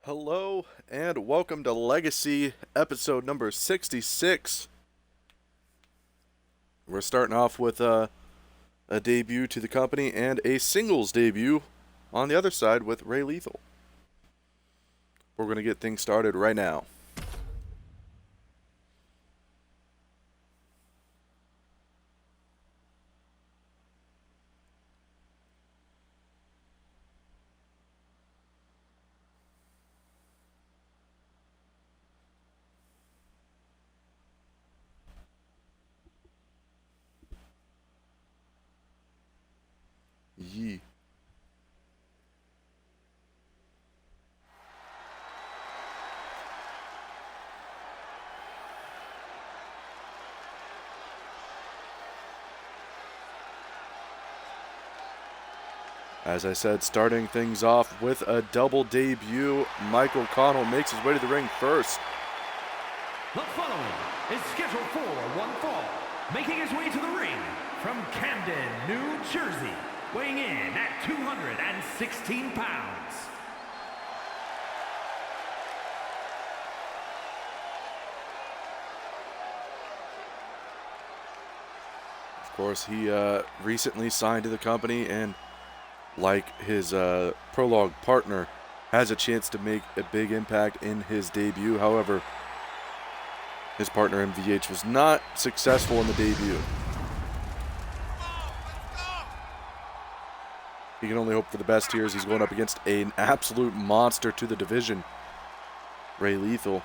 Hello and welcome to Legacy episode number 66. We're starting off with a debut to the company and a singles debut on the other side with Ray Lethal. We're going to get things started right now. Yee. As I said, starting things off with a double debut. Michael Connell makes his way to the ring first. The following is scheduled for one fall, making his way to the ring from Camden, New Jersey, weighing in at 216 pounds. Of course, he recently signed to the company and, like his prologue partner, has a chance to make a big impact in his debut. However, his partner MVH was not successful in the debut. He can only hope for the best here as he's going up against an absolute monster to the division, Ray Lethal.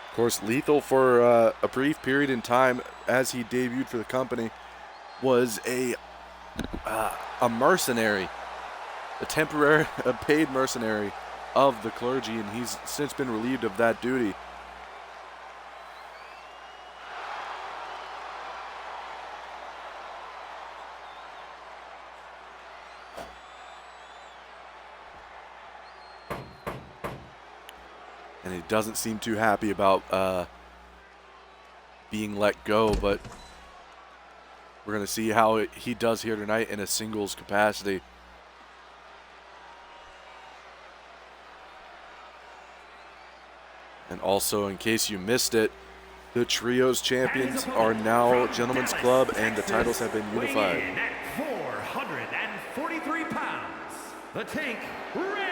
Of course, Lethal, for a brief period in time as he debuted for the company, was a mercenary, a paid mercenary of the clergy, and he's since been relieved of that duty. And he doesn't seem too happy about being let go, but we're going to see how he does here tonight in a singles capacity. And also, in case you missed it, the Trios champions are now Gentlemen's Club, and the titles have been unified. Weighing in at 443 pounds, the Tank, Ray.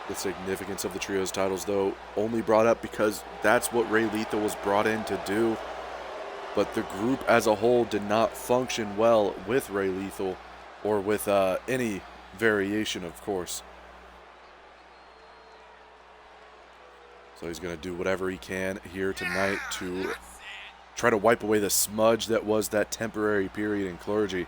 The significance of the Trios titles, though, only brought up because that's what Ray Lethal was brought in to do. But the group as a whole did not function well with Ray Lethal, or with any variation, of course. So he's going to do whatever he can here tonight to try to wipe away the smudge that was that temporary period in clergy.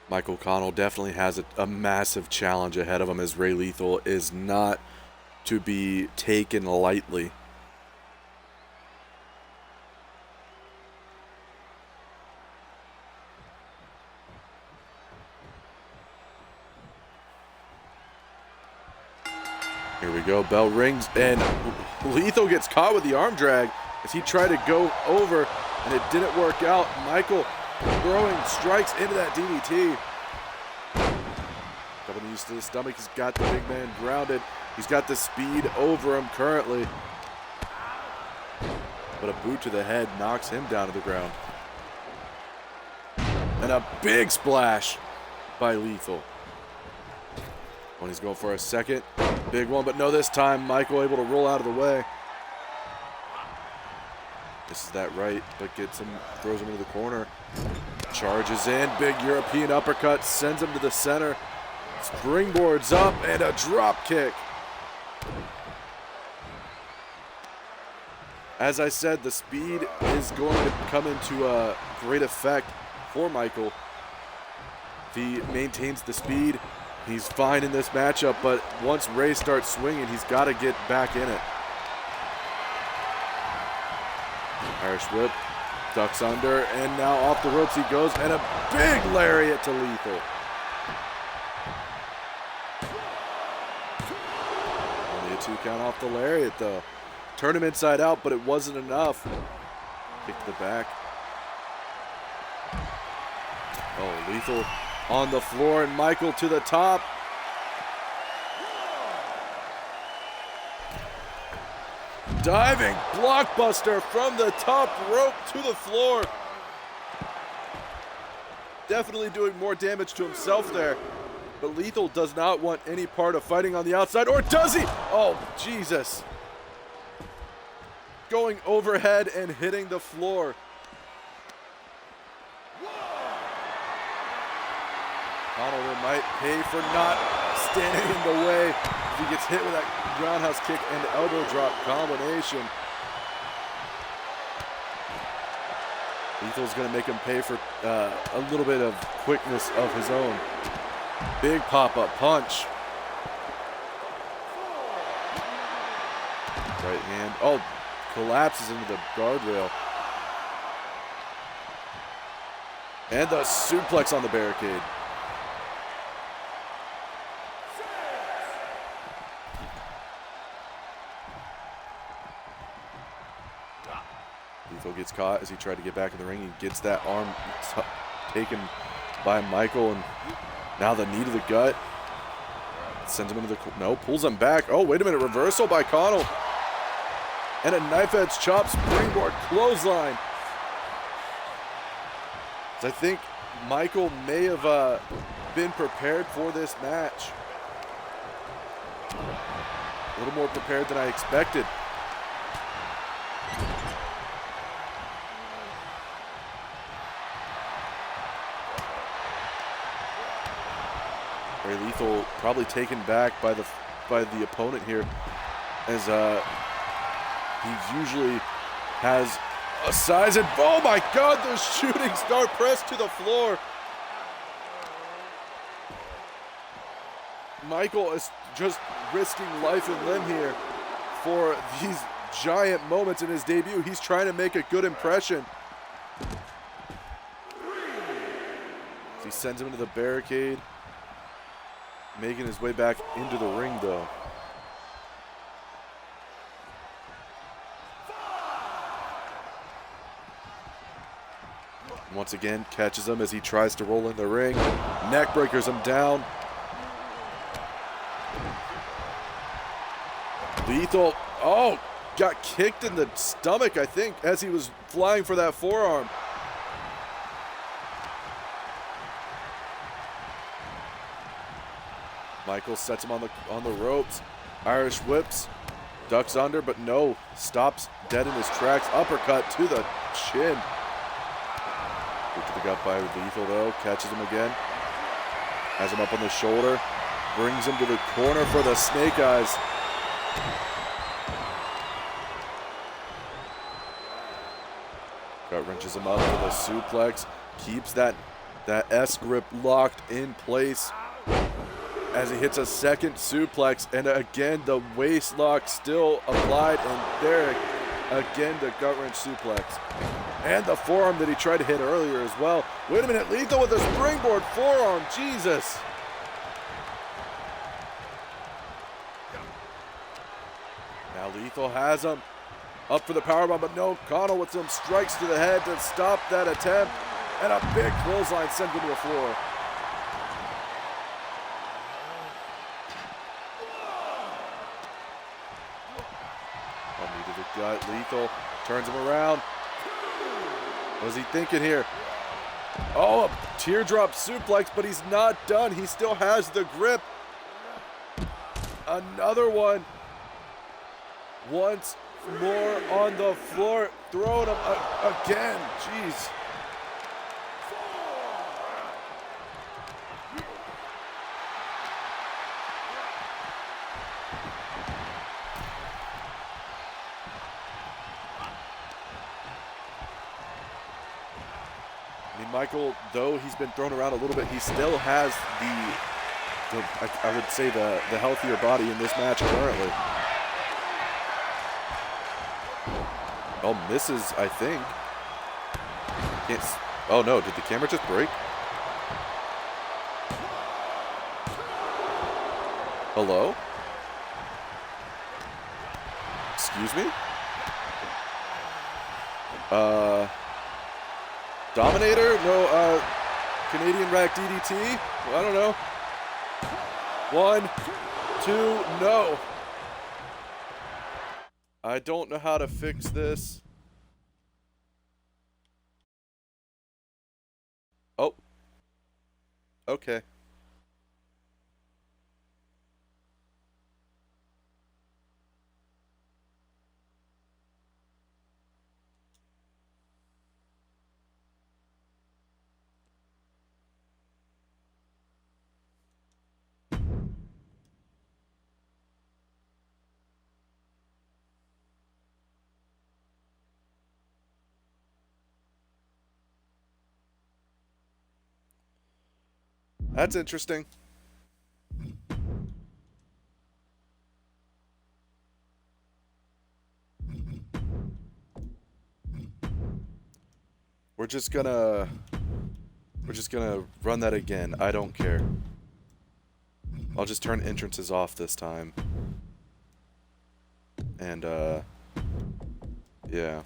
Michael Connell definitely has a massive challenge ahead of him, as Ray Lethal is not to be taken lightly. Here we go, bell rings, and Lethal gets caught with the arm drag as he tried to go over, and it didn't work out. Michael throwing strikes into that DDT. Double knees to the stomach. He's got the big man grounded. He's got the speed over him currently. But a boot to the head knocks him down to the ground. And a big splash by Lethal. When he's going for a second. Big one, but no, this time Michael able to roll out of the way. This is that right, but gets him, throws him into the corner. Charges in, big European uppercut, sends him to the center. Springboards up, and a drop kick. As I said, the speed is going to come into a great effect for Michael. If he maintains the speed, he's fine in this matchup, but once Ray starts swinging, he's got to get back in it. Irish whip, ducks under, and now off the ropes he goes, and a big lariat to Lethal. Only a 2 count off the lariat, though. Turn him inside out, but it wasn't enough. Kick to the back. Oh, Lethal on the floor, and Michael to the top. Diving blockbuster from the top rope to the floor. Definitely doing more damage to himself there. But Lethal does not want any part of fighting on the outside, or does he? Oh, Jesus. Going overhead and hitting the floor. Connell might pay for not standing in the way if he gets hit with that roundhouse kick and elbow drop combination. Lethal's going to make him pay for a little bit of quickness of his own. Big pop-up punch. Right hand. Oh, collapses into the guardrail. And the suplex on the barricade. Lethal gets caught as he tried to get back in the ring. He gets that arm taken by Michael, and now the knee to the gut. Sends him into the, no, pulls him back. Oh, wait a minute, reversal by Connell. And a knife edge chop, springboard clothesline. So I think Michael may have been prepared for this match. A little more prepared than I expected. Ray Lethal probably taken back by the opponent here, as he usually has a size, and oh my God, the shooting star press to the floor. Michael is just risking life and limb here for these giant moments in his debut. He's trying to make a good impression. He sends him into the barricade, making his way back into the ring though. Once again, catches him as he tries to roll in the ring. Neck breakers him down. Lethal, oh, got kicked in the stomach, I think, as he was flying for that forearm. Michael sets him on the ropes. Irish whips, ducks under, but no, stops dead in his tracks. Uppercut to the chin. Kick to the gut by Lethal though, catches him again. Has him up on the shoulder, brings him to the corner for the snake eyes. Gut wrenches him up with a suplex, keeps that S grip locked in place as he hits a second suplex, and again the waist lock still applied, and there again the gut wrench suplex. And the forearm that he tried to hit earlier as well. Wait a minute, Lethal with a springboard forearm, Jesus. Now Lethal has him up for the powerbomb, but no, Connell with some strikes to the head to stop that attempt. And a big clothesline sent him to the floor. Knee to the gut, Lethal turns him around. What is he thinking here? Oh, a teardrop suplex, but he's not done. He still has the grip. Another one. Once more on the floor. Throwing him again. Jeez. I mean, Michael, though he's been thrown around a little bit, he still has I would say the healthier body in this match currently. Oh, misses, I think. Can't. Oh no, did the camera just break? Hello? Excuse me? Dominator? No, Canadian Rack DDT? Well, I don't know. 1, 2, no. I don't know how to fix this. Oh. Okay. That's interesting. We're just gonna run that again. I don't care. I'll just turn entrances off this time. And yeah.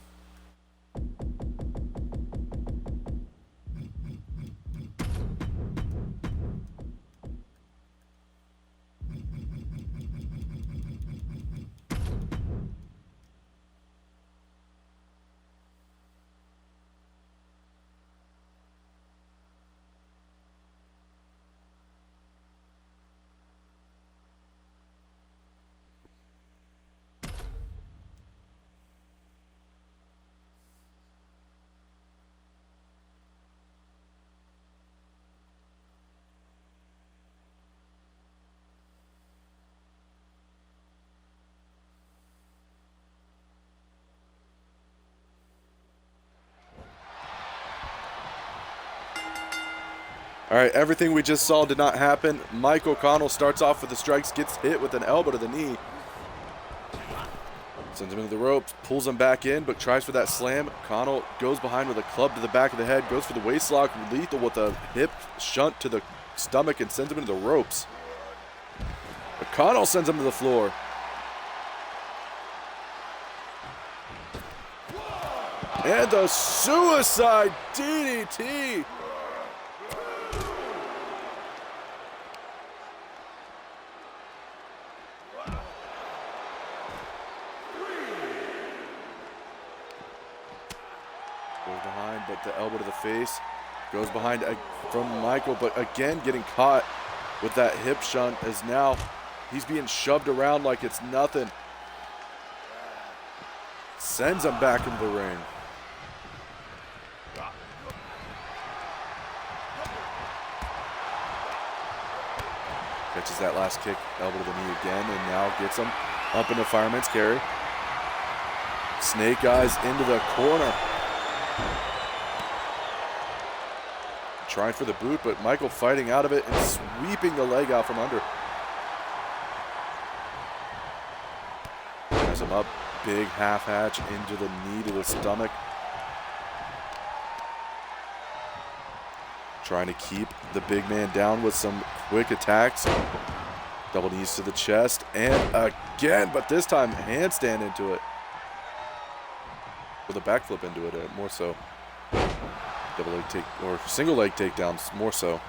All right, everything we just saw did not happen. Mike O'Connell starts off with the strikes, gets hit with an elbow to the knee. Sends him into the ropes, pulls him back in, but tries for that slam. O'Connell goes behind with a club to the back of the head, goes for the waist lock, lethal with a hip shunt to the stomach and sends him into the ropes. O'Connell sends him to the floor. And the suicide DDT. Goes behind, but the elbow to the face. Goes behind from Michael, but again getting caught with that hip shunt as now he's being shoved around like it's nothing. Sends him back into the ring. Catches that last kick, elbow to the knee again, and now gets him up into fireman's carry. Snake eyes into the corner. Trying for the boot, but Michael fighting out of it and sweeping the leg out from under. Has him up, big half hatch into the knee to the stomach. Trying to keep the big man down with some quick attacks. Double knees to the chest, and again, but this time handstand into it. With a backflip into it, more so. Double leg take, or single leg takedowns, more so.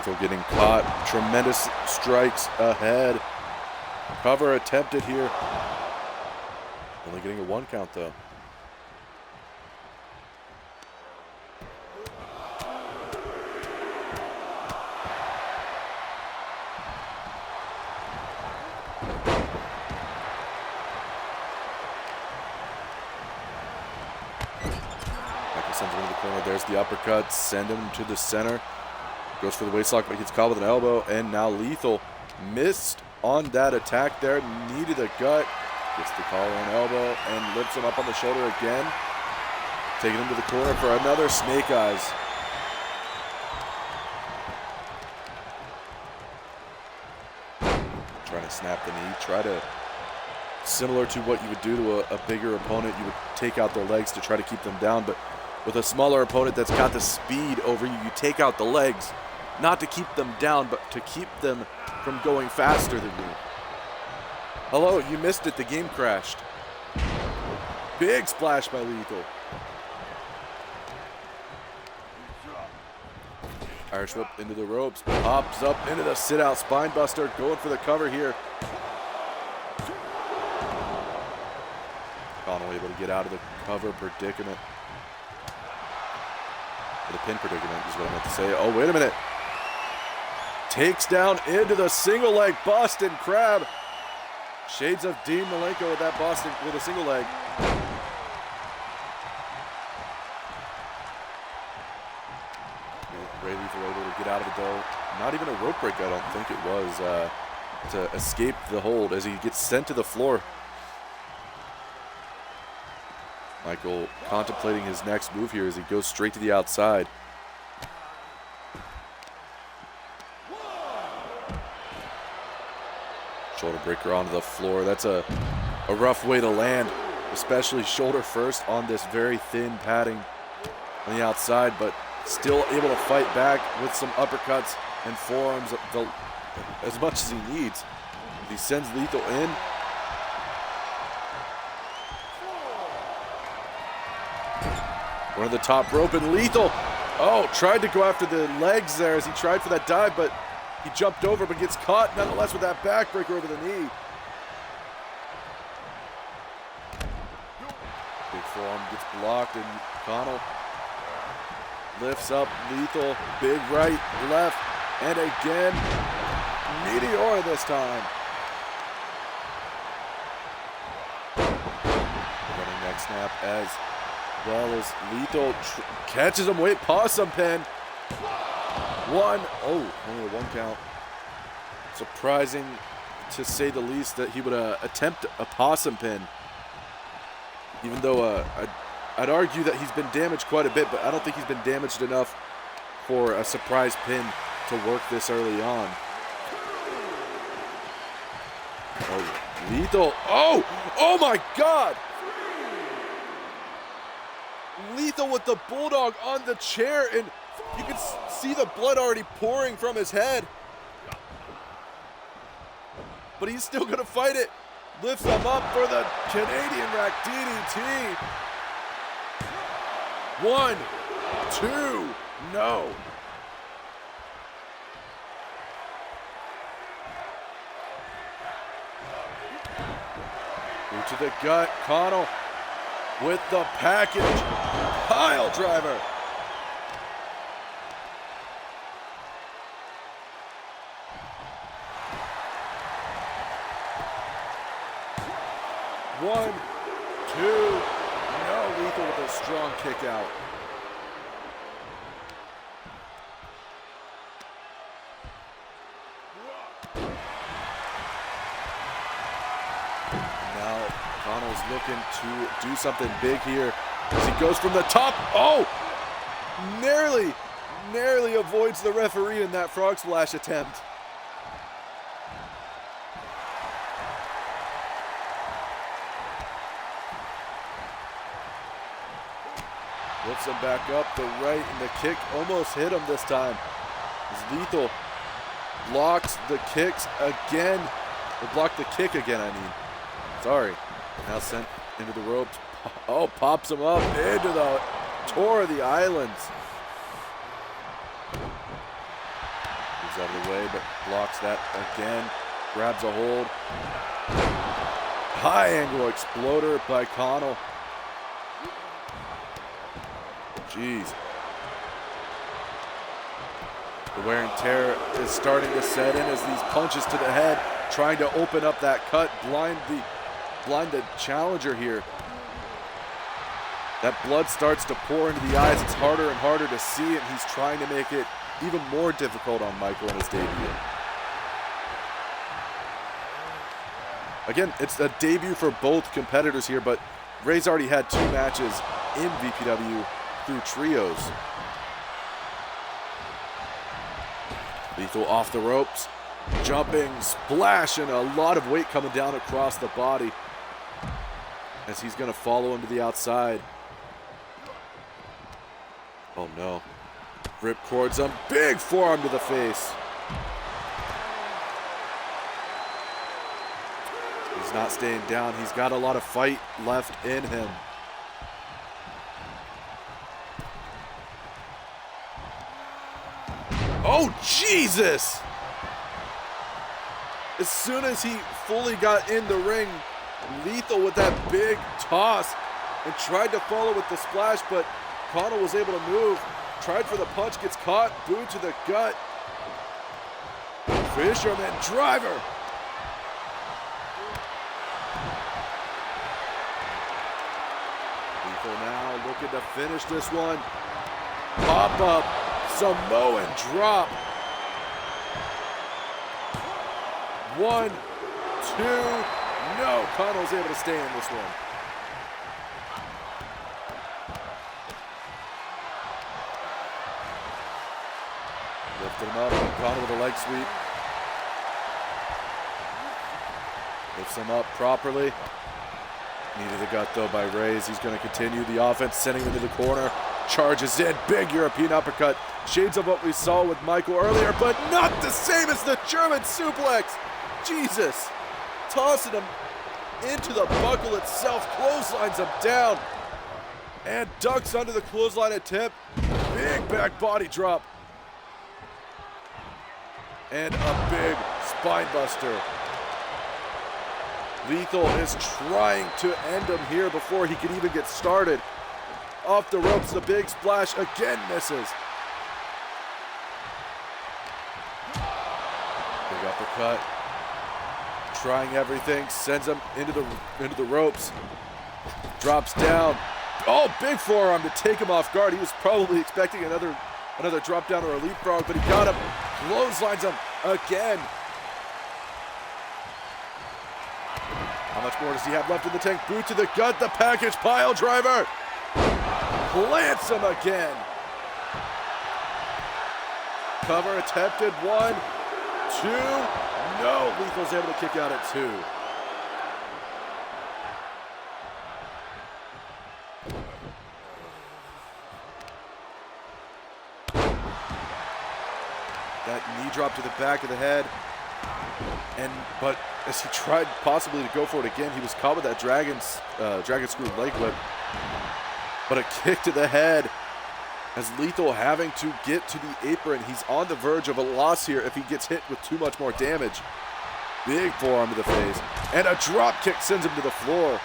Lethal getting caught. Tremendous strikes ahead. Cover attempted here. Only getting a 1 count though. Sends him into the corner. There's the uppercut. Send him to the center. Goes for the waistlock, but gets caught with an elbow. And now Lethal missed on that attack there. Needed a gut. Gets the collar and elbow and lifts him up on the shoulder again. Taking him to the corner for another snake eyes. Trying to snap the knee. Try to, similar to what you would do to a bigger opponent, you would take out their legs to try to keep them down. But with a smaller opponent that's got the speed over you, you take out the legs, not to keep them down, but to keep them from going faster than you. Hello, you missed it. The game crashed. Big splash by Lethal. Irish whip into the ropes. Pops up into the sit-out spine buster. Going for the cover here. Connell able to get out of the cover predicament. The pin predicament is what I meant to say. Oh, wait a minute. Takes down into the single leg Boston Crab. Shades of Dean Malenko with that Boston with a single leg. Ray Lethal able to get out of it though. Not even a rope break, I don't think it was, to escape the hold as he gets sent to the floor. Michael contemplating his next move here as he goes straight to the outside. Shoulder breaker onto the floor. That's a rough way to land, especially shoulder first on this very thin padding on the outside, but still able to fight back with some uppercuts and forearms as much as he needs. He sends Lethal in. One of the top rope, and Lethal, tried to go after the legs there as he tried for that dive, but he jumped over, but gets caught nonetheless with that backbreaker over the knee. Big forearm gets blocked, and Connell lifts up Lethal. Big right, left, and again, Meteor this time. Running neck snap as well as Lethal catches him. Wait, possum pin. Only a 1 count. Surprising to say the least that he would attempt a possum pin. Even though I'd argue that he's been damaged quite a bit, but I don't think he's been damaged enough for a surprise pin to work this early on. Lethal. Oh my God! Lethal with the bulldog on the chair, and you can see the blood already pouring from his head. But he's still gonna fight it. Lifts him up for the Canadian Rack DDT. 1, 2, no. Boot to the gut, Connell with the package. Pile driver. One, two, no. Lethal with a strong kick out. Now Connell's looking to do something big here as he goes from the top. Narrowly avoids the referee in that frog splash attempt. Lifts him back up, the right, and the kick almost hit him this time. As Lethal blocks the kicks again. Or blocked the kick again, I mean. Sorry. Now sent into the ropes. Pops him up into the tour of the islands. Moves out of the way, but blocks that again. Grabs a hold. High angle exploder by Connell. Jeez. The wear and tear is starting to set in as these punches to the head, trying to open up that cut, blind the challenger here. That blood starts to pour into the eyes. It's harder and harder to see it. He's trying to make it even more difficult on Michael in his debut. Again, it's a debut for both competitors here, but Ray's already had 2 matches in VPW through trios. Lethal off the ropes, jumping, splash, and a lot of weight coming down across the body as he's going to follow him to the outside. Oh no. Rip cords him, big forearm to the face. He's not staying down. He's got a lot of fight left in him. Oh, Jesus! As soon as he fully got in the ring, Lethal with that big toss and tried to follow with the splash, but Connell was able to move. Tried for the punch, gets caught, boot to the gut. Fisherman driver. Lethal now looking to finish this one. Pop up, Samoan drop. 1, 2, no. Connell's able to stay in this one. Lifted him up, Connell with a leg sweep. Lifts him up properly. Knee to the gut though by Reyes. He's going to continue the offense, sending him into the corner. Charges in, big European uppercut. Shades of what we saw with Michael earlier, but not the same as the German suplex. Jesus. Tossing him into the buckle itself, clotheslines him down, and ducks under the clothesline attempt. Big back body drop. And a big spine buster. Lethal is trying to end him here before he can even get started. Off the ropes, the big splash again misses. Big uppercut. Trying everything, sends him into the ropes. Drops down. Oh, big forearm to take him off guard. He was probably expecting another drop down or a leapfrog, but he got him. Clotheslines him again. How much more does he have left in the tank? Boot to the gut, the package pile driver. Plants him again. Cover attempted, 1, 2. No, Lethal's able to kick out at 2. That knee drop to the back of the head. But as he tried possibly to go for it again, he was caught with that dragon screw leg whip. But a kick to the head as Lethal having to get to the apron. He's on the verge of a loss here if he gets hit with too much more damage. Big forearm to the face. And a drop kick sends him to the floor.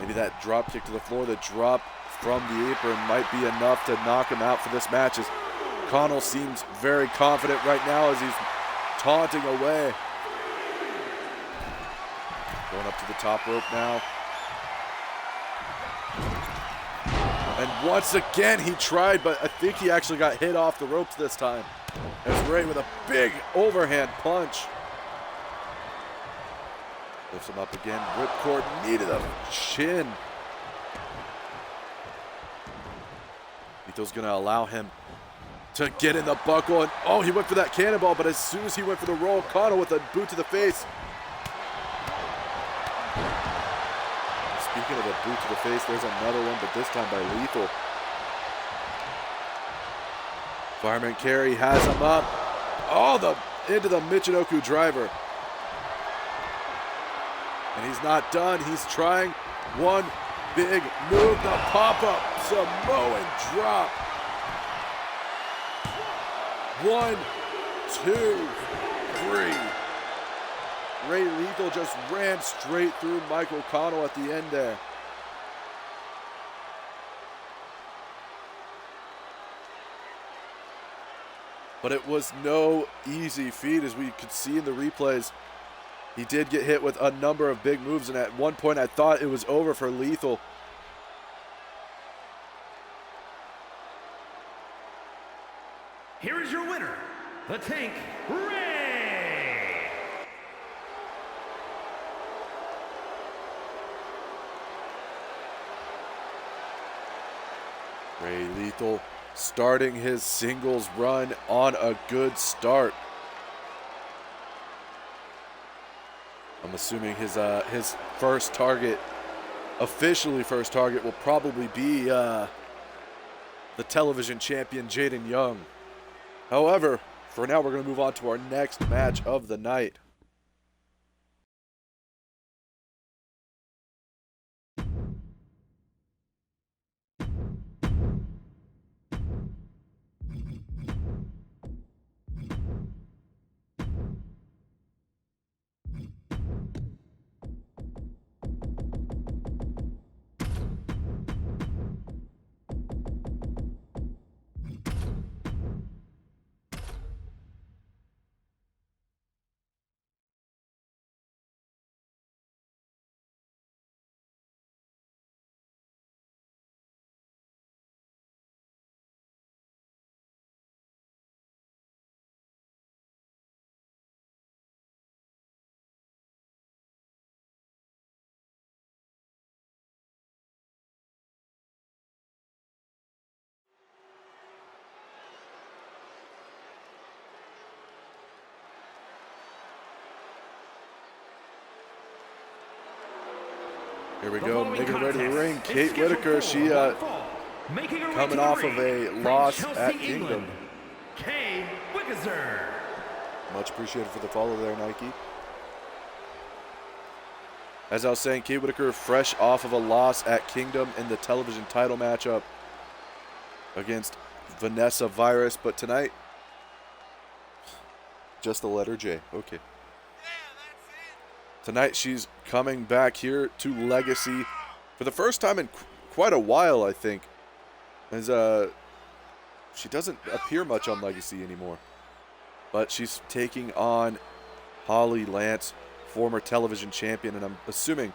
Maybe that drop kick to the floor, the drop from the apron might be enough to knock him out for this match, as Connell seems very confident right now as he's taunting away. Going up to the top rope now. And once again he tried, but I think he actually got hit off the ropes this time. As Ray with a big overhand punch. Lifts him up again, ripcord, knee to the chin. Lethal's gonna allow him to get in the buckle, and oh, he went for that cannonball, but as soon as he went for the roll, Connell with a boot to the face. Speaking of a boot to the face, there's another one, but this time by Lethal. Fireman Carey has him up. Oh, into the Michinoku driver. And he's not done. He's trying. 1, Big move, the pop-up Samoan drop. 1, 2, 3. Ray Lethal just ran straight through Michael Connell at the end there. But it was no easy feat, as we could see in the replays. He did get hit with a number of big moves, and at one point I thought it was over for Lethal. Here is your winner, the Tank, Ray. Ray Lethal starting his singles run on a good start. I'm assuming his first target, officially first target, will probably be the television champion Jaden Young. However, for now, we're going to move on to our next match of the night. Here we go, making her way to the ring. Kate Whitaker, she coming off of a loss at Kingdom. Kate Whitaker. Much appreciated for the follow there, Nike. As I was saying, Kate Whitaker fresh off of a loss at Kingdom in the television title matchup against Vanessa Virus, but tonight, just the letter J. Okay. Tonight she's coming back here to Legacy for the first time in quite a while, I think. As she doesn't appear much on Legacy anymore. But she's taking on Holly Lance, former television champion, and I'm assuming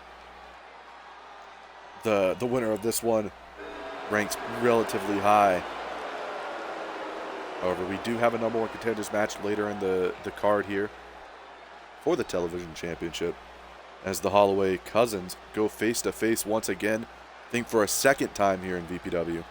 the winner of this one ranks relatively high. However, we do have a number one contenders match later in the card here for the television championship, as the Holloway cousins go face to face once again, I think for a second time here in VPW.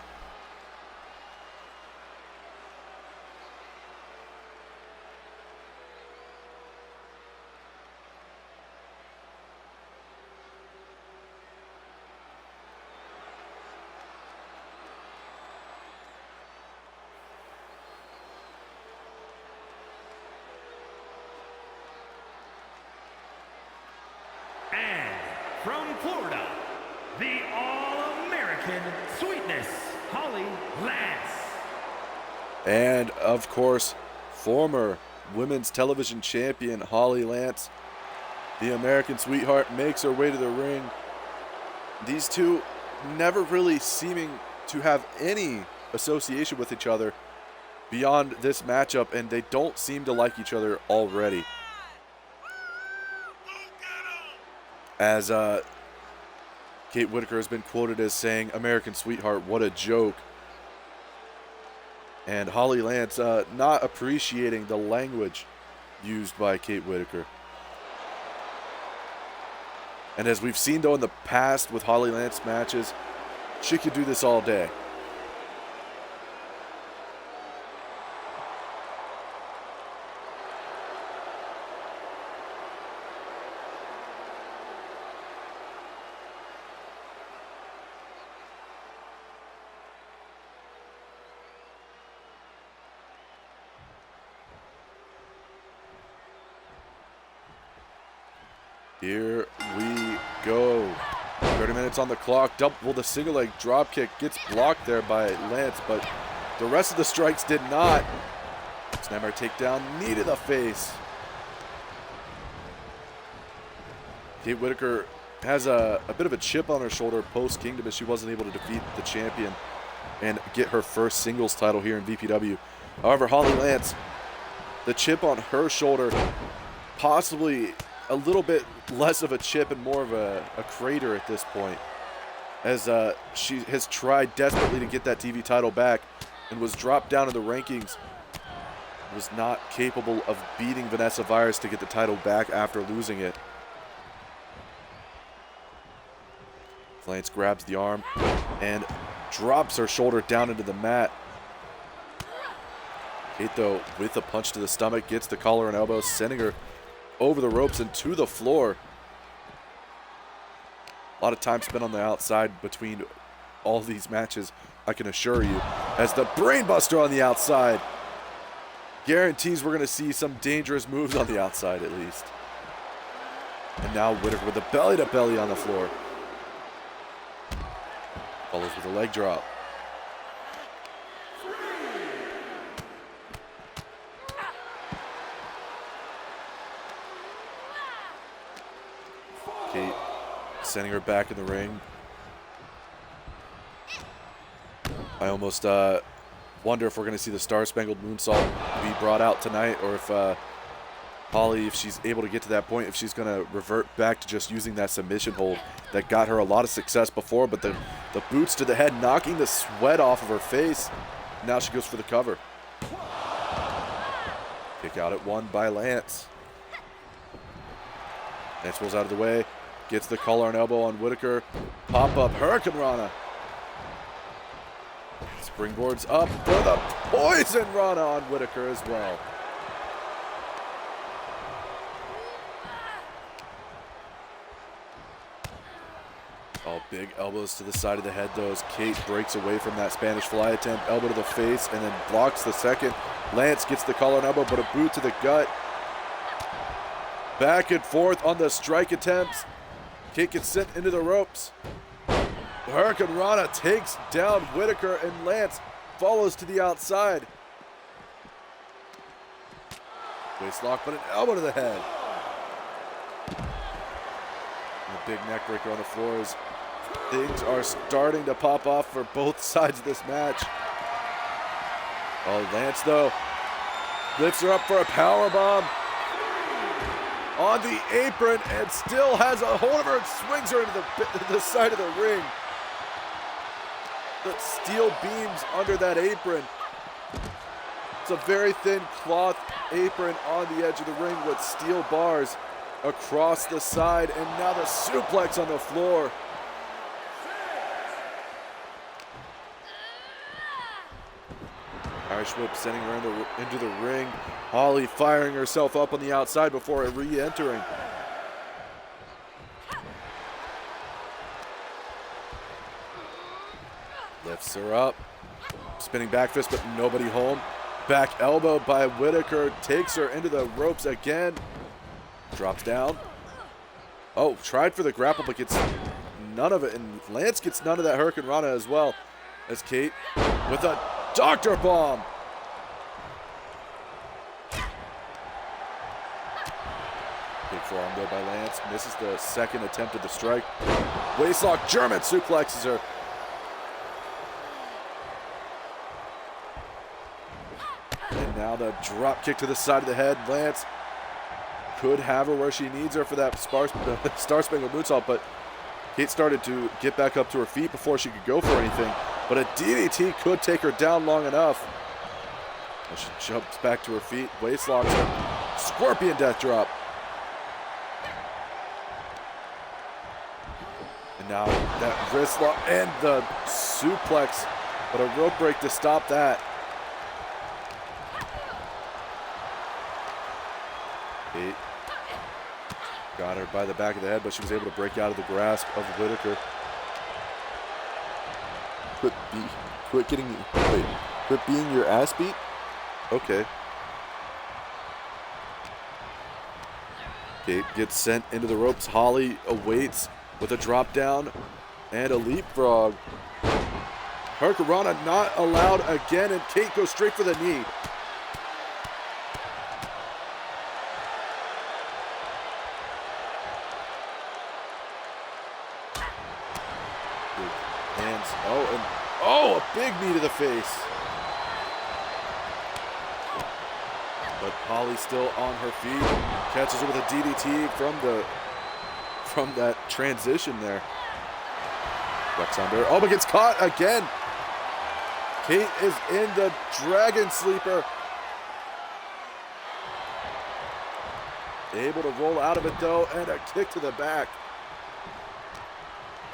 From Florida, the All-American Sweetness, Holly Lance. And, of course, former women's television champion Holly Lance, the American Sweetheart, makes her way to the ring. These two never really seeming to have any association with each other beyond this matchup, and they don't seem to like each other already. As Kate Whitaker has been quoted as saying, "American Sweetheart, what a joke." And Holly Lance not appreciating the language used by Kate Whitaker. And as we've seen, though, in the past with Holly Lance matches, she could do this all day. Here we go. We're 30 minutes on the clock. Double the single leg drop kick gets blocked there by Lance, but the rest of the strikes did not. Snapmare takedown, knee to the face. Kate Whitaker has a bit of a chip on her shoulder post-Kingdom as she wasn't able to defeat the champion and get her first singles title here in VPW. However, Holly Lance, the chip on her shoulder, possibly a little bit less of a chip and more of a crater at this point, as she has tried desperately to get that TV title back and was dropped down in the rankings, was not capable of beating Vanessa Virus to get the title back after losing it. Lance grabs the arm and drops her shoulder down into the mat. Kate, though, with a punch to the stomach, gets the collar and elbow, sending her over the ropes and to the floor. A lot of time spent on the outside between all these matches, I can assure you, as the brainbuster on the outside guarantees we're going to see some dangerous moves on the outside at least. And now Whitaker with the belly-to-belly on the floor. Follows with a leg drop. Kate sending her back in the ring. I almost wonder if we're going to see the Star Spangled Moonsault be brought out tonight, or if Holly, if she's able to get to that point, if she's going to revert back to just using that submission hold that got her a lot of success before, but the boots to the head knocking the sweat off of her face. Now she goes for the cover. Kick out at one by Lance. Lance rolls out of the way, gets the collar and elbow on Whitaker. Pop up Hurricane Rana. Springboards up for the Poison Rana on Whitaker as well. Oh, big elbows to the side of the head, though, as Kate breaks away from that Spanish fly attempt. Elbow to the face and then blocks the second. Lance gets the collar and elbow, but a boot to the gut. Back and forth on the strike attempts. Kate gets sent into the ropes. Hurricane Rana takes down Whitaker, and Lance follows to the outside. Waist lock, but an elbow to the head. And a big neck breaker on the floor as things are starting to pop off for both sides of this match. Oh, Lance, though, lifts her up for a powerbomb on the apron and still has a hold of her and swings her into the side of the ring. The steel beams under that apron. It's a very thin cloth apron on the edge of the ring with steel bars across the side, and now the suplex on the floor. Irish whip sending her into the ring. Holly firing herself up on the outside before re-entering. Lifts her up. Spinning back fist, but nobody home. Back elbow by Whitaker. Takes her into the ropes again. Drops down. Oh, tried for the grapple, but gets none of it. And Lance gets none of that Hurricane Rana as well. As Kate with a Doctor Bomb. Big forearm though by Lance. Misses the second attempt at the strike. Waistlock German suplexes her. And now the drop kick to the side of the head. Lance could have her where she needs her for that Star Spangled Moonsault, but Kate started to get back up to her feet before she could go for anything. But a DDT could take her down long enough. As she jumps back to her feet, waist locks her. Scorpion death drop. And now that wrist lock and the suplex, but a rope break to stop that. Kate got her by the back of the head, but she was able to break out of the grasp of Whitaker. Quit being your ass beat? Okay. Kate gets sent into the ropes. Holly awaits with a drop down. And a leapfrog. Hurricanrana not allowed again, and Kate goes straight for the knee. Big hands. Oh, a big knee to the face. But Holly still on her feet. Catches her with a DDT from that transition there. Ducks under. Oh, but gets caught again. Kate is in the Dragon Sleeper. Able to roll out of it though, and a kick to the back.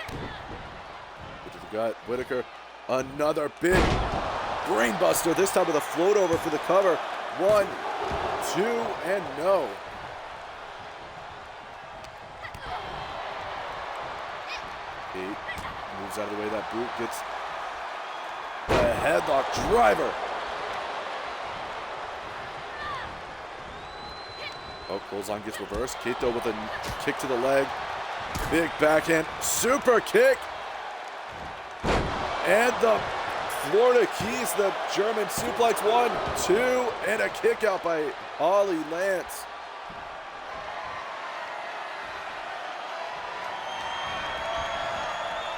Kick to the gut. Whitaker, another big brain buster. This time with a float over for the cover. 1, 2, and no. Kate moves out of the way. That boot gets a headlock driver. Oh, clothesline gets reversed. Kate though with a kick to the leg. Big backhand super kick. And the Florida Keys, the German suplex. 1, 2, and a kick out by Holly Lance.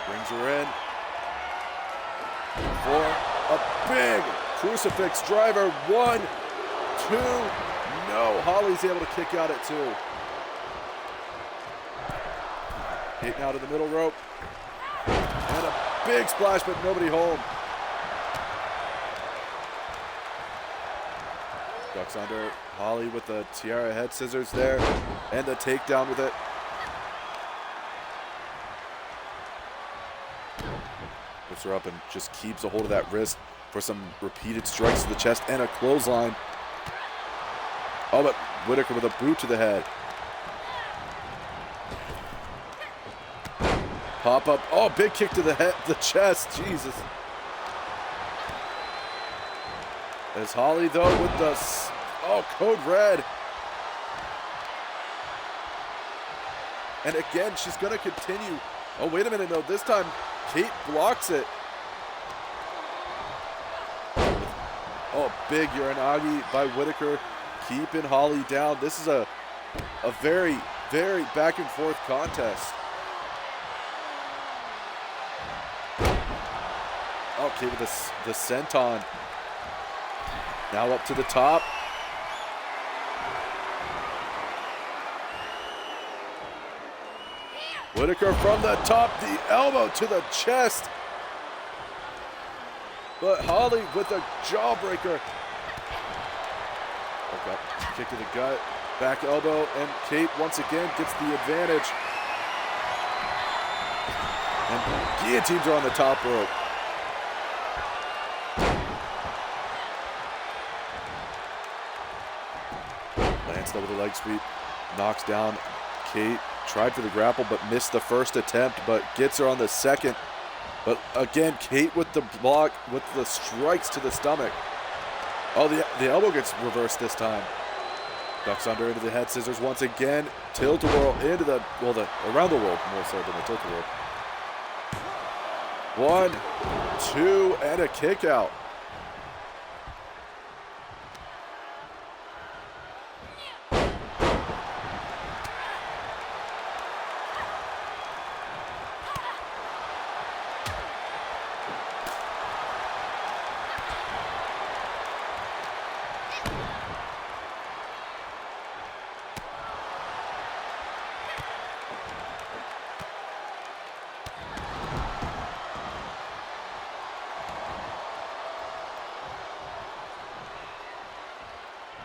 Brings her in for a big crucifix driver. 1, 2, no. Holly's able to kick out at 2. Kate now to the middle rope. And a big splash, but nobody home. Ducks under. Holly with the tiara head scissors there. And the takedown with it. Lifts her up and just keeps a hold of that wrist for some repeated strikes to the chest and a clothesline. Oh, but Whitaker with a boot to the head. Pop up. Oh, big kick to the head, the chest. Jesus. As Holly though with the code red. And again, she's gonna continue. Oh, wait a minute, no, this time Kate blocks it. Oh, big Uranagi by Whitaker, keeping Holly down. This is a very, very back and forth contest. Okay, with the senton. Now up to the top. Whitaker from the top, the elbow to the chest. But Holly with a jawbreaker. Okay, kick to the gut, back elbow, and Kate once again gets the advantage. And guillotines her on the top rope. Lance though with a leg sweep, knocks down Kate. Tried for the grapple, but missed the first attempt, but gets her on the second. But again, Kate with the block, with the strikes to the stomach. Oh, the elbow gets reversed this time. Ducks under into the head scissors once again. Tilt-a-whirl into the, around the rope more so than the tilt-a-whirl. 1, 2, and a kick out.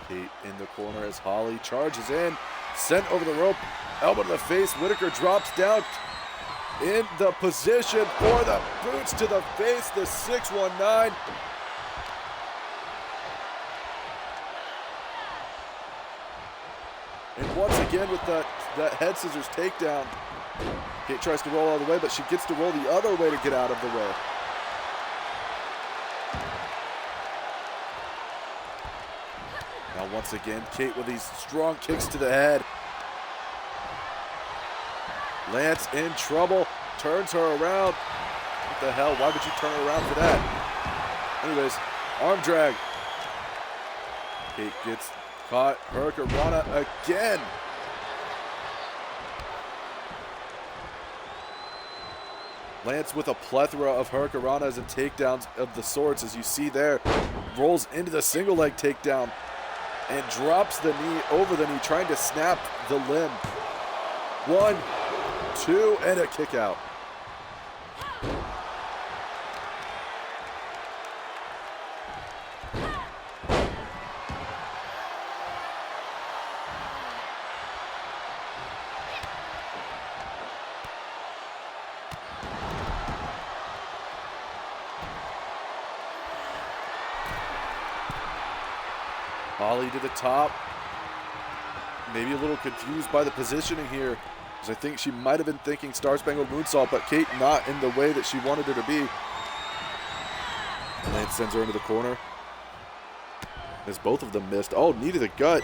Kate in the corner as Holly charges in, sent over the rope, elbow to the face. Whitaker drops down in the position for the boots to the face, the 619. And once again with that head scissors takedown, Kate tries to roll all the way, but she gets to roll the other way to get out of the way. Now once again, Kate with these strong kicks to the head. Lance in trouble. turns her around. What the hell? Why would you turn her around for that? Anyways, arm drag. Kate gets caught. Hurricanrana again. Lance with a plethora of Hurricanranas and takedowns of the sorts, as you see there. Rolls into the single leg takedown and drops the knee over the knee, trying to snap the limb. 1, 2, and a kick out. Holly to the top. Maybe a little confused by the positioning here, because I think she might have been thinking Star Spangled Moonsault, but Kate not in the way that she wanted her to be. Lance sends her into the corner, as both of them missed. Oh, knee to the gut,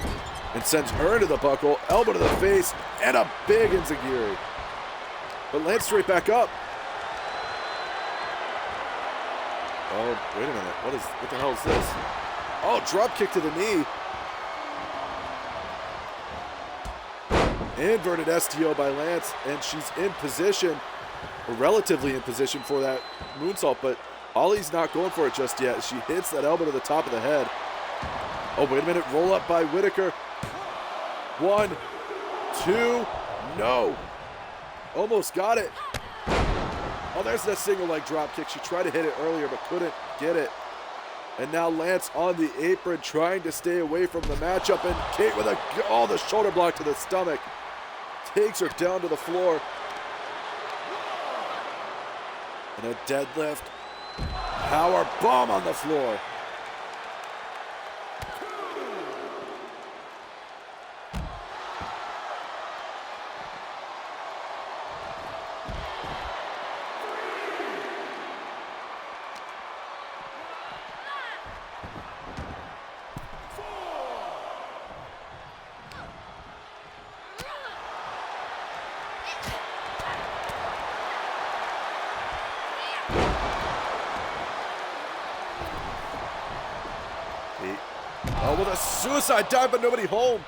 and sends her into the buckle, elbow to the face, and a big enziguri. But Lance straight back up. Oh, wait a minute. What the hell is this? Oh, drop kick to the knee. Inverted STO by Lance, and she's in position, or relatively in position for that moonsault, but Holly's not going for it just yet. She hits that elbow to the top of the head. Oh, wait a minute. Roll up by Whitaker. 1, 2, no. Almost got it. Oh, there's that single leg drop kick. She tried to hit it earlier, but couldn't get it. And now Lance on the apron trying to stay away from the matchup, and Kate with the shoulder block to the stomach. Takes her down to the floor. And a deadlift. Power bomb on the floor. Oh, with a suicide dive, but nobody home.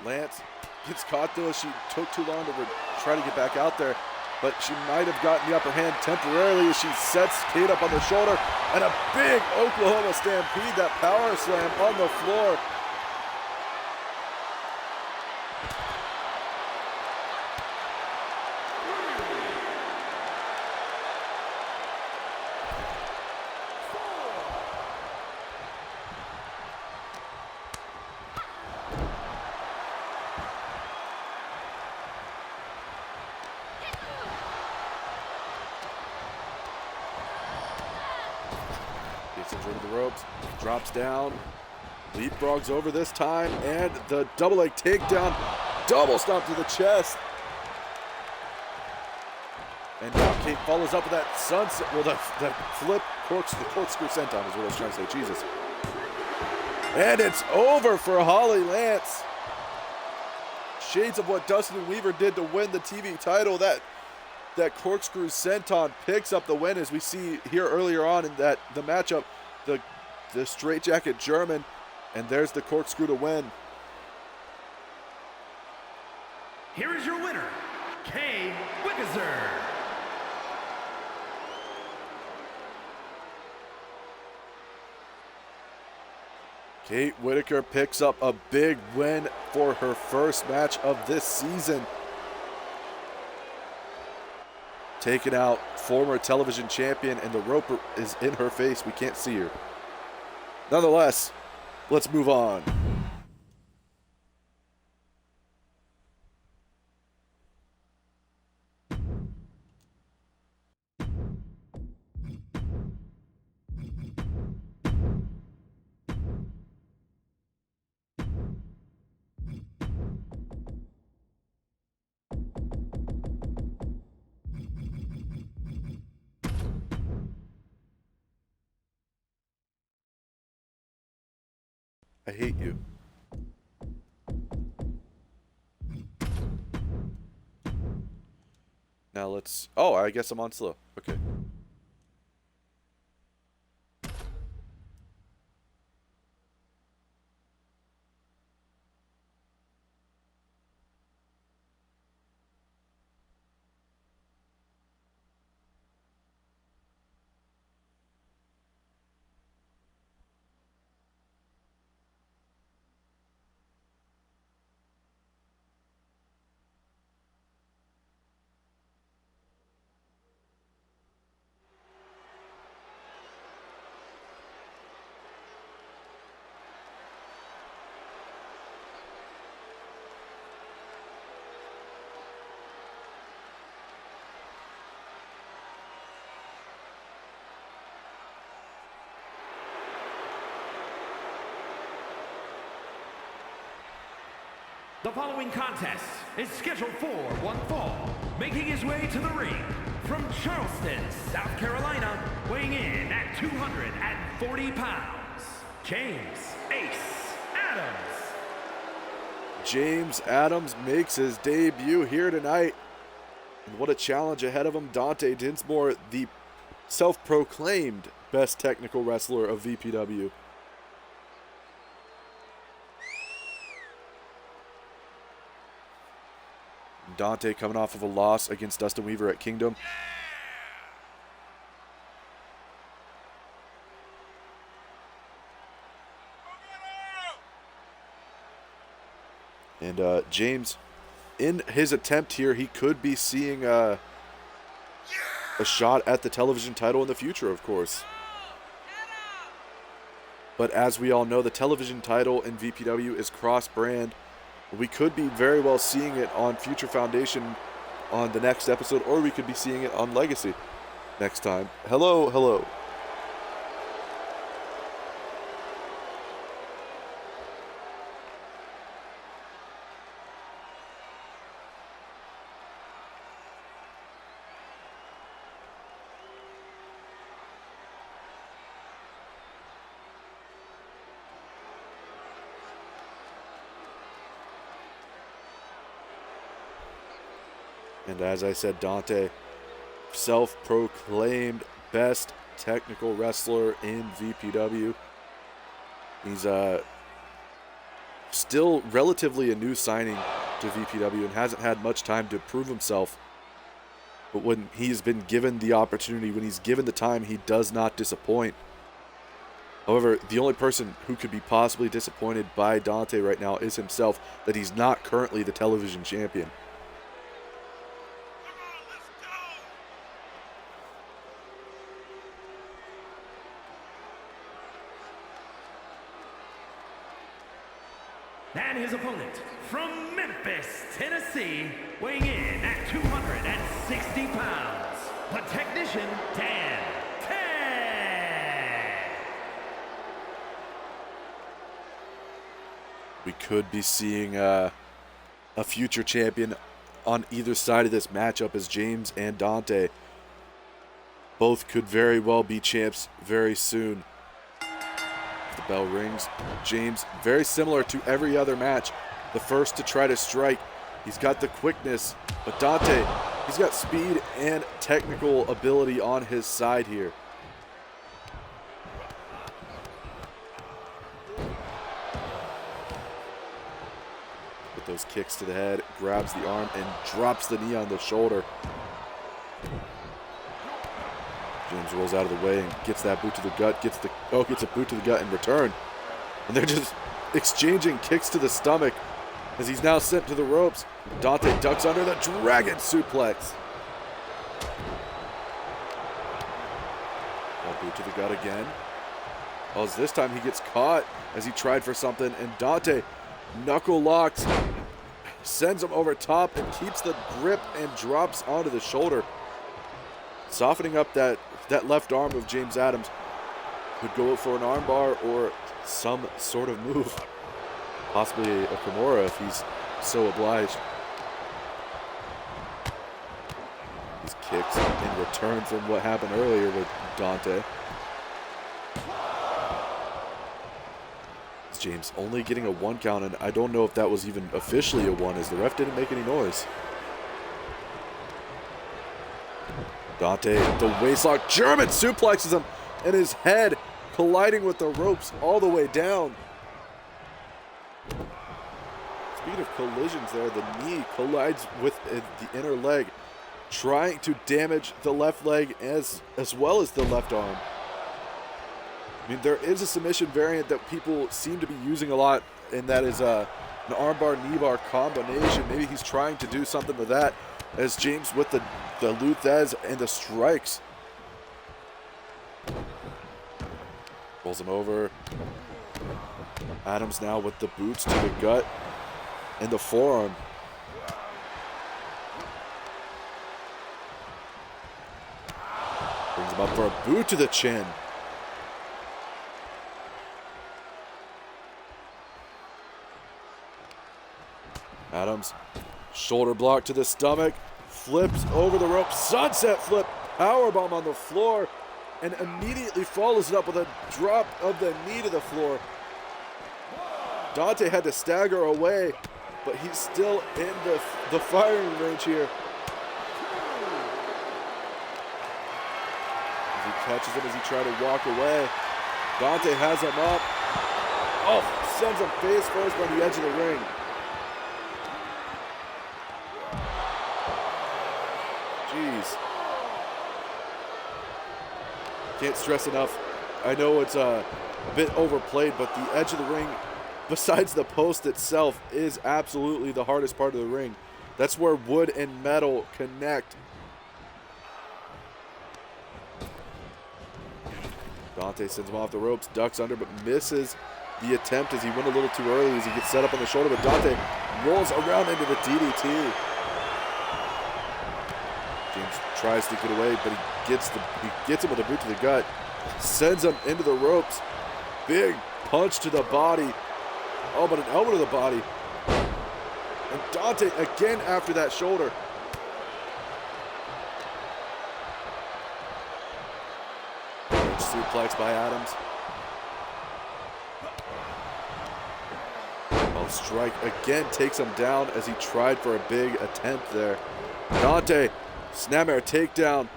Lance gets caught though. She took too long to try to get back out there, but she might have gotten the upper hand temporarily as she sets Kate up on the shoulder, and a big Oklahoma Stampede, that power slam on the floor. Gets into the ropes, drops down, leapfrogs over this time, and the double leg takedown, double stomp to the chest. And now Kate follows up with that sunset, well, that flip corkscrew senton is what I was trying to say, Jesus. And it's over for Holly Lance. Shades of what Dustin Weaver did to win the TV title. That corkscrew senton picks up the win, as we see here earlier on in the matchup, the straitjacket German, and there's the corkscrew to win. Here is your winner, Kay Wickeser. Kate Whitaker picks up a big win for her first match of this season, taking out former television champion, and the rope is in her face. We can't see her. Nonetheless, let's move on. I hate you. Now let's... Oh, I guess I'm on slow. Okay. The following contest is scheduled for one fall, making his way to the ring from Charleston, South Carolina, weighing in at 240 pounds, James Ace Adams. James Adams makes his debut here tonight. And what a challenge ahead of him. Dante Dinsmore, the self-proclaimed best technical wrestler of VPW. Dante coming off of a loss against Dustin Weaver at Kingdom. And James, in his attempt here, he could be seeing a shot at the television title in the future, of course. But as we all know, the television title in VPW is cross-brand. We could be very well seeing it on Future Foundation on the next episode, or we could be seeing it on Legacy next time. Hello, hello. And as I said, Dante, self-proclaimed best technical wrestler in VPW. He's still relatively a new signing to VPW and hasn't had much time to prove himself. But when he's been given the opportunity, when he's given the time, he does not disappoint. However, the only person who could be possibly disappointed by Dante right now is himself, that he's not currently the television champion. And his opponent from Memphis, Tennessee, weighing in at 260 pounds, the technician, Dan Ted. We could be seeing a future champion on either side of this matchup, as James and Dante both could very well be champs very soon. The bell rings. James, very similar to every other match, the first to try to strike. He's got the quickness, but Dante, he's got speed and technical ability on his side here. With those kicks to the head, grabs the arm and drops the knee on the shoulder. James rolls out of the way and gets that boot to the gut, gets a boot to the gut in return. And they're just exchanging kicks to the stomach as he's now sent to the ropes. Dante ducks under the dragon suplex. A boot to the gut again. Oh, this time he gets caught as he tried for something, and Dante knuckle locks, sends him over top and keeps the grip and drops onto the shoulder. Softening up that left arm of James Adams. Could go for an armbar or some sort of move. Possibly a Kimura if he's so obliged. These kicks in return from what happened earlier with Dante. James only getting a 1 count, and I don't know if that was even officially a 1, as the ref didn't make any noise. Dante, the waistlock, German suplexes him, and his head colliding with the ropes all the way down. Speaking of collisions there, the knee collides with the inner leg, trying to damage the left leg as well as the left arm. I mean, there is a submission variant that people seem to be using a lot, and that is an armbar, knee bar combination. Maybe he's trying to do something with that, as James with the Luthez and the strikes. Rolls him over. Adams now with the boots to the gut and the forearm. Brings him up for a boot to the chin. Adams, shoulder block to the stomach, flips over the rope, sunset flip, powerbomb on the floor, and immediately follows it up with a drop of the knee to the floor. Dante had to stagger away, but he's still in the firing range here. As he catches him as he tried to walk away. Dante has him up. Oh, sends him face first on the edge of the ring. Jeez. Can't stress enough. I know it's a bit overplayed, but the edge of the ring, besides the post itself, is absolutely the hardest part of the ring. That's where wood and metal connect. Dante sends him off the ropes, ducks under, but misses the attempt as he went a little too early as he gets set up on the shoulder, but Dante rolls around into the DDT. James tries to get away, but he gets him with a boot to the gut, sends him into the ropes. Big punch to the body. Oh, but an elbow to the body. And Dante again after that shoulder. Suplex by Adams. Well, strike again takes him down as he tried for a big attempt there. Dante, snapmare takedown.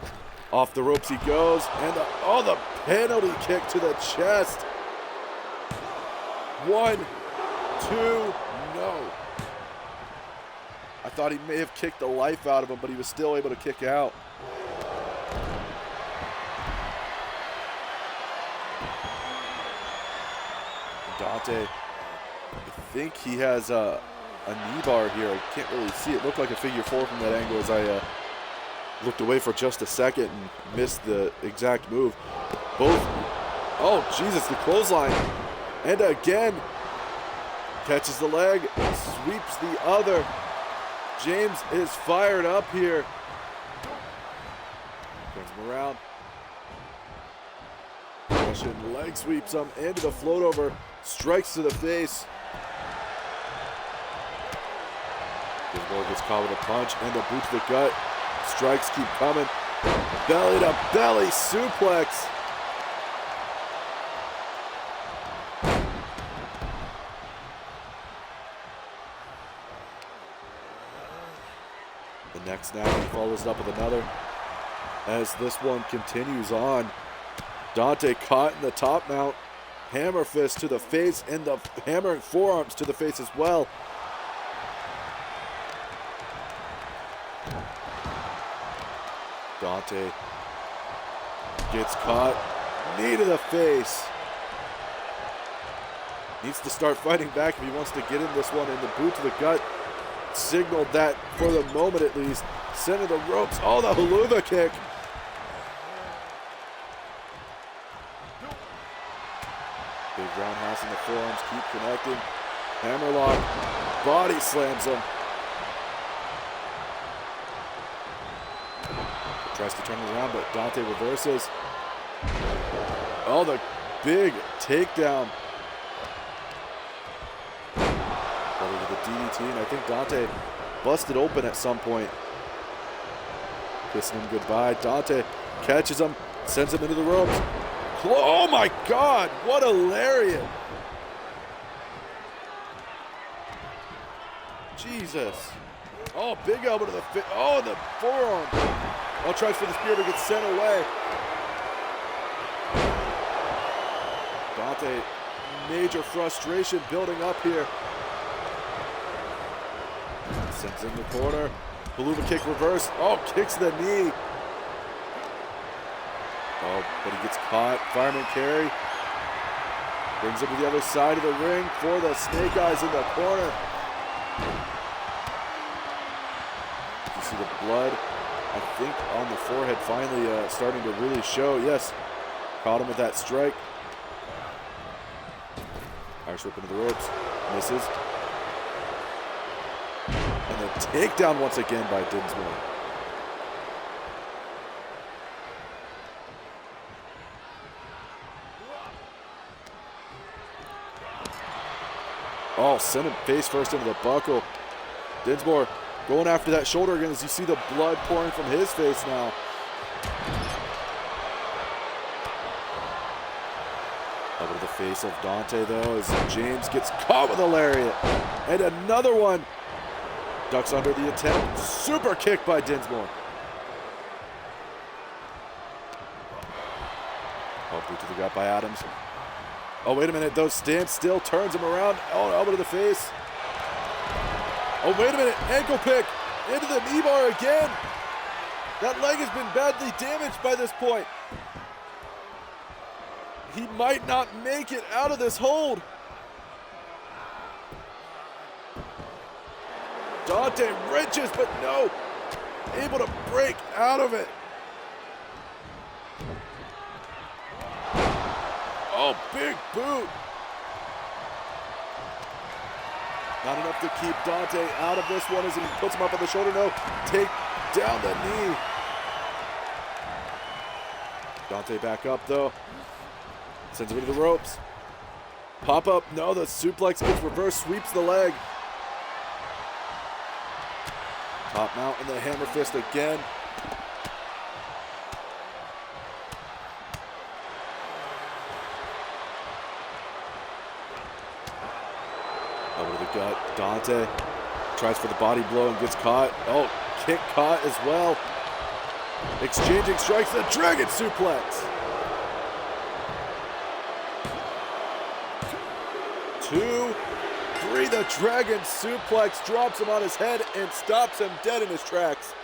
Off the ropes he goes, and the penalty kick to the chest. 1, 2, no. I thought he may have kicked the life out of him, but he was still able to kick out. Dante, I think he has a knee bar here. I can't really see it. Looked like a figure 4 from that angle as I looked away for just a second and missed the exact move. Both, oh Jesus, the clothesline. And again, catches the leg, sweeps the other. James is fired up here. Turns him around. Russian leg sweeps him into the float over, strikes to the face. Gizmo gets caught with a punch and a boot to the gut. Strikes keep coming. Belly to belly suplex. The next snap, he follows it up with another. As this one continues on, Dante caught in the top mount. Hammer fist to the face and the hammering forearms to the face as well. Dante gets caught, knee to the face. Needs to start fighting back if he wants to get in this one, and the boot to the gut signaled that for the moment at least. Center the ropes, oh, the haluva kick. Big roundhouse in the forearms, keep connecting. Hammerlock, body slams him. Tries to turn it around, but Dante reverses. Oh, the big takedown. Over to the DDT, and I think Dante busted open at some point. Kissing him goodbye. Dante catches him, sends him into the ropes. Oh my God, what a lariat. Jesus. Oh, big elbow to the face. Oh, the forearm. Oh, tries for the spear, but gets sent away. Dante, major frustration building up here. Sends in the corner. Beluga kick reverse. Oh, kicks the knee. Oh, but he gets caught. Fireman carry. Brings him to the other side of the ring for the Snake Eyes in the corner. You see the blood, I think, on the forehead finally starting to really show. Yes, caught him with that strike. Irish whip into the ropes. Misses. And the takedown once again by Dinsmore. Oh, sent him face first into the buckle. Dinsmore going after that shoulder again as you see the blood pouring from his face now. Over to the face of Dante though as James gets caught with a lariat. And another one. Ducks under the attempt. Super kick by Dinsmore. Oh, boot to the gut by Adams. Oh, wait a minute, though. Stands still, turns him around. Oh, elbow to the face. Oh, wait a minute. Ankle pick into the knee bar again. That leg has been badly damaged by this point. He might not make it out of this hold. Dante wrenches, but no. Able to break out of it. Oh, big boot. Not enough to keep Dante out of this one as he puts him up on the shoulder. No, take down the knee. Dante back up though. Sends him into the ropes. Pop up, no, the suplex gets reversed, sweeps the leg. Top mount and the hammer fist again. Over to the gut. Dante tries for the body blow and gets caught. Oh, kick caught as well. Exchanging strikes, the dragon suplex. 2, 3, the dragon suplex drops him on his head and stops him dead in his tracks.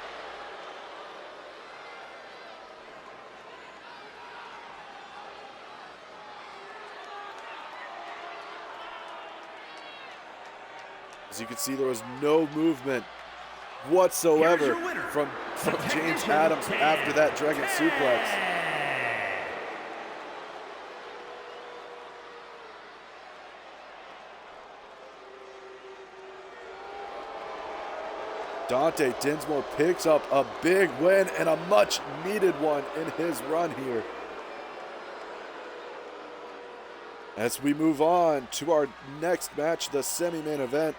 As you can see, there was no movement whatsoever from James Adams after that dragon suplex. Dante Dinsmore picks up a big win and a much needed one in his run here. As we move on to our next match, the semi-main event.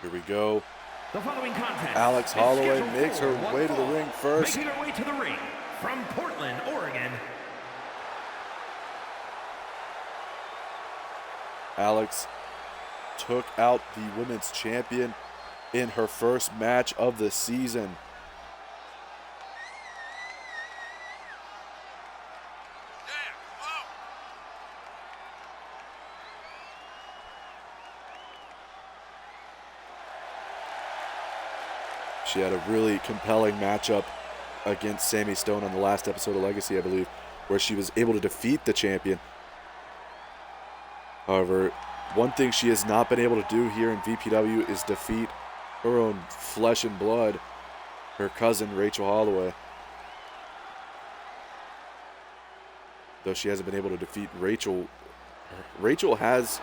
Here we go. The following contest Alex Holloway makes her way to the ring first. Making her way to the ring from Portland, Oregon. Alex took out the women's champion in her first match of the season. She had a really compelling matchup against Sammy Stone on the last episode of Legacy, I believe, where she was able to defeat the champion. However, one thing she has not been able to do here in VPW is defeat her own flesh and blood, her cousin Rachel Holloway. Though she hasn't been able to defeat Rachel. Rachel has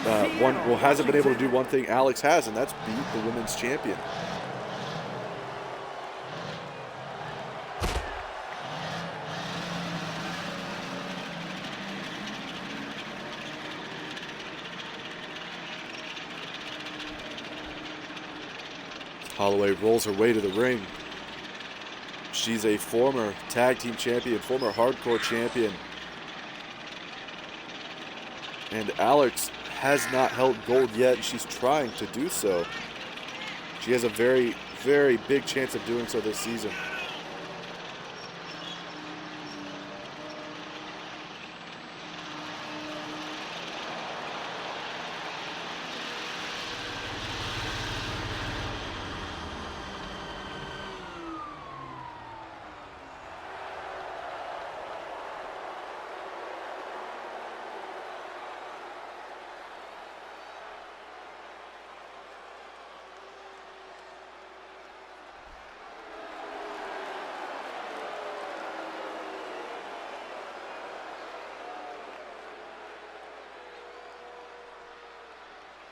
hasn't been able to do one thing Alex has, and that's beat the women's champion. Holloway rolls her way to the ring. She's a former tag team champion, former hardcore champion. And Alex has not held gold yet, and she's trying to do so. She has a very, very big chance of doing so this season.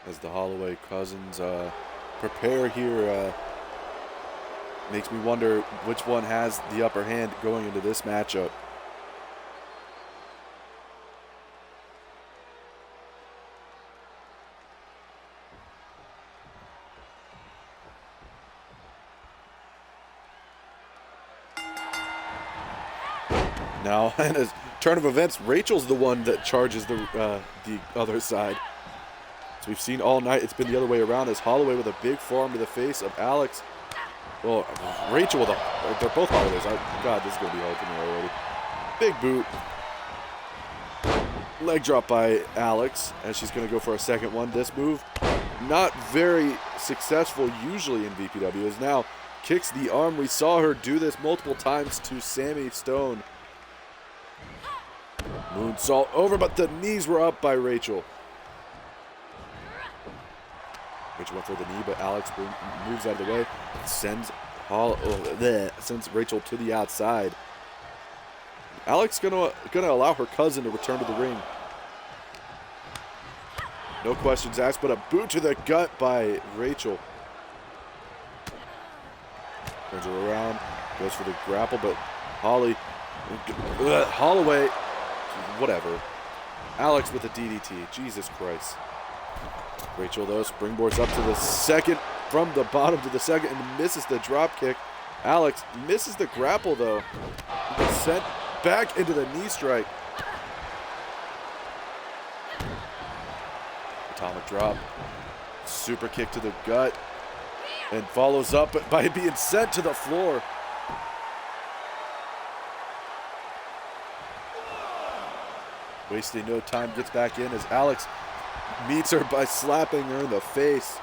As the Holloway cousins prepare here, makes me wonder which one has the upper hand going into this matchup. Now, in a turn of events, Rachel's the one that charges the other side. We've seen all night it's been the other way around, as Holloway with a big forearm to the face of Alex. Well, Rachel with they're both Holloways. God, this is going to be hard for me already. Big boot. Leg drop by Alex, as she's going to go for a second one. This move, not very successful usually in VPW, as now kicks the arm. We saw her do this multiple times to Sammy Stone. Moonsault over, but the knees were up by Rachel. Rachel went for the knee, but Alex moves out of the way, sends Rachel to the outside. Alex gonna allow her cousin to return to the ring. No questions asked, but a boot to the gut by Rachel. Turns her around, goes for the grapple, but Holloway, whatever. Alex with a DDT, Jesus Christ. Rachel, though, springboards up to the second, from the bottom to the second, and misses the drop kick. Alex misses the grapple, though. Gets sent back into the knee strike. Atomic drop. Super kick to the gut. And follows up by being sent to the floor. Wasting no time, gets back in as Alex meets her by slapping her in the face.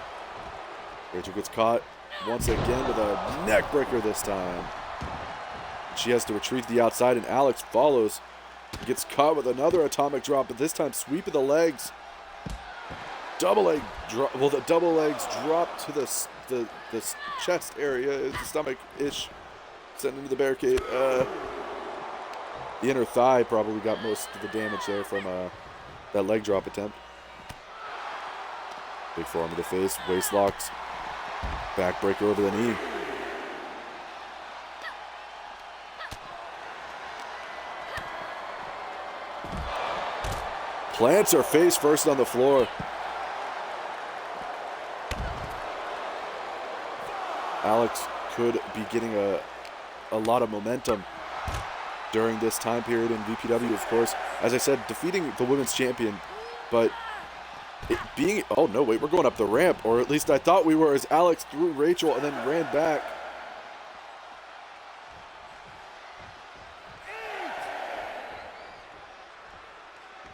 Rachel gets caught once again with a neck breaker this time. She has to retreat to the outside, and Alex follows. Gets caught with another atomic drop, but this time sweep of the legs. Double leg drop. Well, the double legs drop to the chest area, the stomach-ish, sent into the barricade. The inner thigh probably got most of the damage there from that leg drop attempt. Big forearm to the face, waist locks, backbreaker over the knee. Plants her face first on the floor. Alex could be getting a lot of momentum during this time period in VPW, of course. As I said, defeating the women's champion, but oh no, wait, we're going up the ramp, or at least I thought we were, as Alex threw Rachel and then ran back.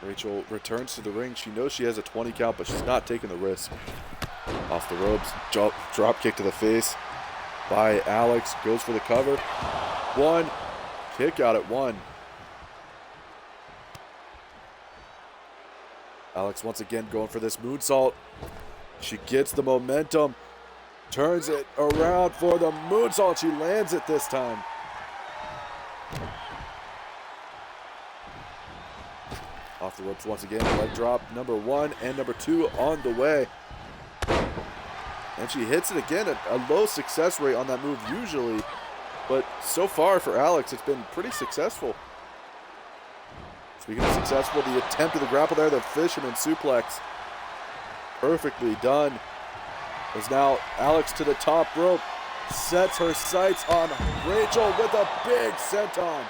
Rachel returns to the ring. She knows she has a 20 count, but she's not taking the risk. Off the ropes, drop kick to the face by Alex. Goes for the cover. One. Kick out at one. Alex once again going for this moonsault. She gets the momentum. Turns it around for the moonsault. She lands it this time. Off the ropes once again. Leg drop number 1 and number 2 on the way. And she hits it again at a low success rate on that move usually. But so far for Alex, it's been pretty successful. Speaking of successful, the attempt of the grapple there, the fisherman suplex. Perfectly done. As now Alex to the top rope. Sets her sights on Rachel with a big senton.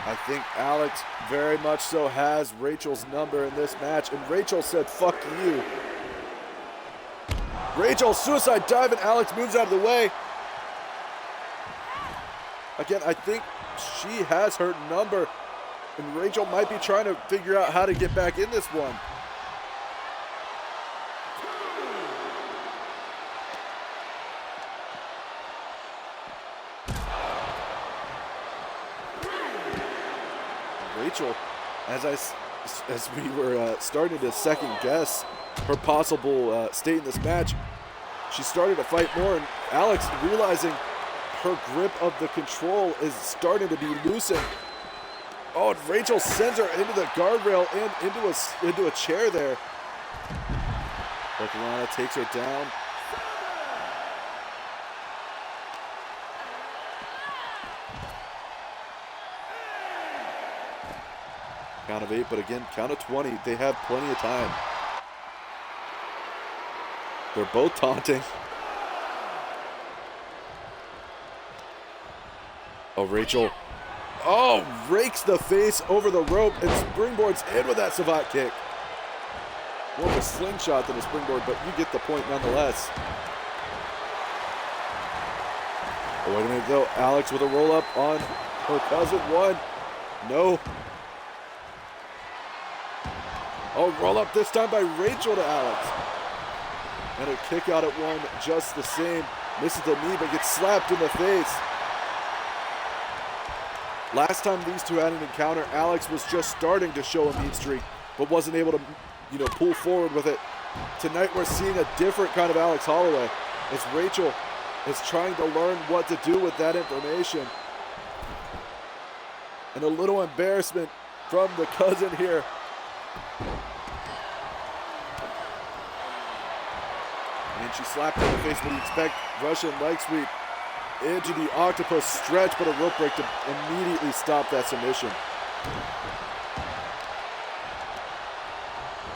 I think Alex very much so has Rachel's number in this match, and Rachel said, "Fuck you." Rachel suicide dive, and Alex moves out of the way. Again, I think she has her number, and Rachel might be trying to figure out how to get back in this one. Rachel, as we were starting to second guess her possible state in this match, she started to fight more, and Alex, realizing her grip of the control is starting to be loosened. Oh, and Rachel sends her into the guardrail and into a chair there. Lana takes her down. Count of 8, but again, count of 20. They have plenty of time. They're both taunting. Oh, Rachel. Oh, rakes the face over the rope and springboards in with that savate kick. More of a slingshot than a springboard, but you get the point nonetheless. Oh, wait a minute though. Alex with a roll up on her cousin. One. No. Oh, roll up this time by Rachel to Alex. And a kick out at one just the same. Misses the knee but gets slapped in the face. Last time these two had an encounter, Alex was just starting to show a mean streak, but wasn't able to, pull forward with it. Tonight we're seeing a different kind of Alex Holloway, as Rachel is trying to learn what to do with that information. And a little embarrassment from the cousin here. And she slapped her in the face, but you expect Russian leg sweep into the octopus stretch, but a rope break to immediately stop that submission.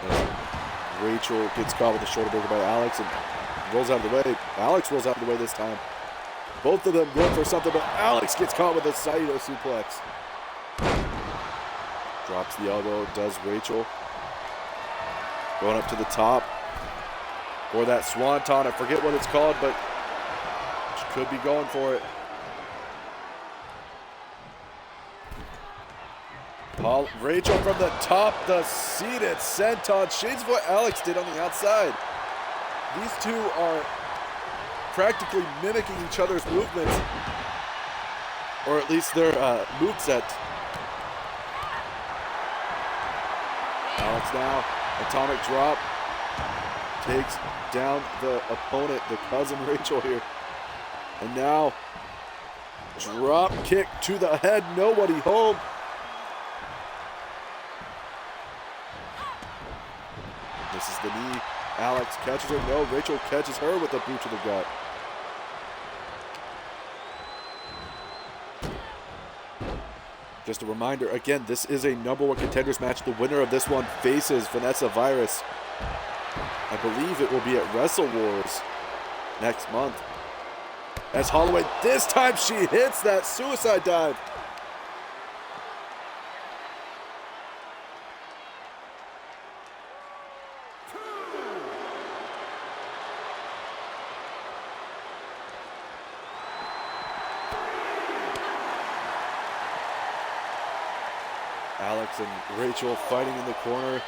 As Rachel gets caught with a shoulder breaker by Alex and rolls out of the way. Alex rolls out of the way this time. Both of them going for something, but Alex gets caught with a Saito suplex. Drops the elbow, does Rachel. Going up to the top for that swanton. I forget what it's called, but she could be going for it. Rachel from the top, the seated senton. Shades of what Alex did on the outside. These two are practically mimicking each other's movements, or at least their moveset. Alex now, atomic drop, takes down the opponent, the cousin Rachel here. And now, drop kick to the head, nobody home. This is the knee. Alex catches her. No, Rachel catches her with a boot to the gut. Just a reminder, again, this is a #1 contenders match. The winner of this one faces Vanessa Virus. I believe it will be at Wrestle Wars next month. As Holloway, this time she hits that suicide dive. Alex and Rachel fighting in the corner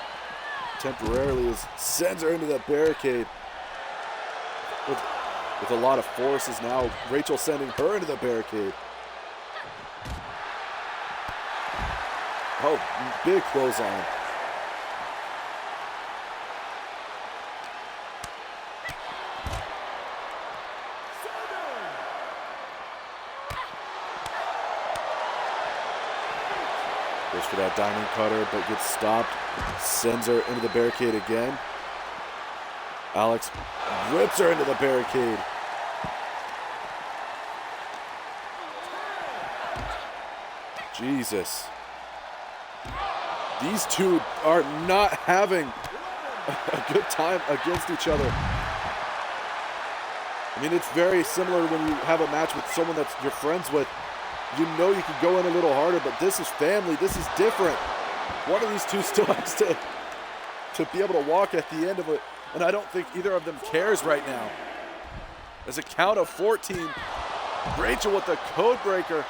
temporarily as sends her into the barricade with a lot of forces now. Rachel sending her into the barricade. Oh, big clothesline. Goes for that diamond cutter, but gets stopped. Sends her into the barricade again. Alex rips her into the barricade. Jesus. These two are not having a good time against each other. I mean, it's very similar when you have a match with someone that you're friends with. You know you could go in a little harder, but this is family. This is different. One of these two still has to be able to walk at the end of it, and I don't think either of them cares right now. There's a count of 14. Rachel with the code breaker.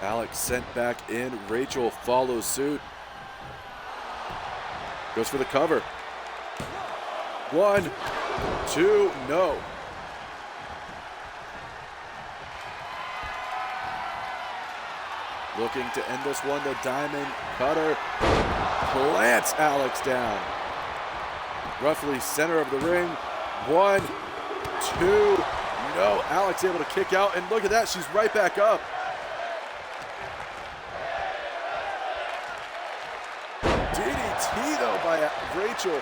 Alex sent back in. Rachel follows suit. Goes for the cover. 1, 2, no. Looking to end this one, the diamond cutter plants Alex down. Roughly center of the ring. 1, 2, no. Alex able to kick out, and look at that, she's right back up. DDT though by Rachel.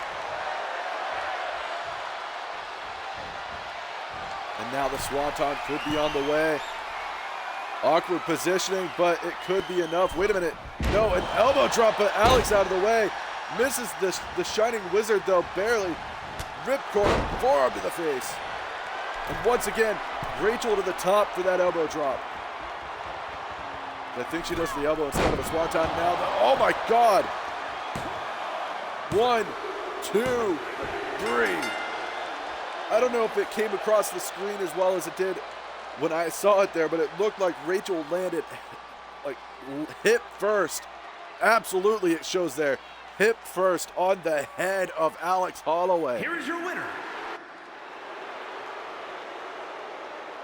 And now the Swanton could be on the way. Awkward positioning, but it could be enough. Wait a minute. No, an elbow drop, but Alex out of the way. Misses the Shining Wizard, though, barely. Ripcord, forearm to the face. And once again, Rachel to the top for that elbow drop. I think she does the elbow instead of a Swanton now. Oh, my God. 1, 2, 3. I don't know if it came across the screen as well as it did when I saw it there, but it looked like Rachel landed like hip first. Absolutely, it shows there. Hip first on the head of Alex Holloway. Here is your winner.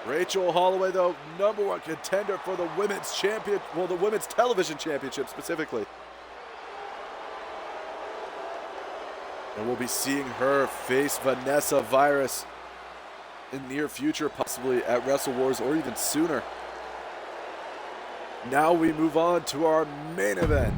Rachel Holloway, though, #1 contender for the women's champion, well, the women's television championship specifically. And we'll be seeing her face Vanessa Virus in the near future, possibly at Wrestle Wars or even sooner. Now we move on to our main event.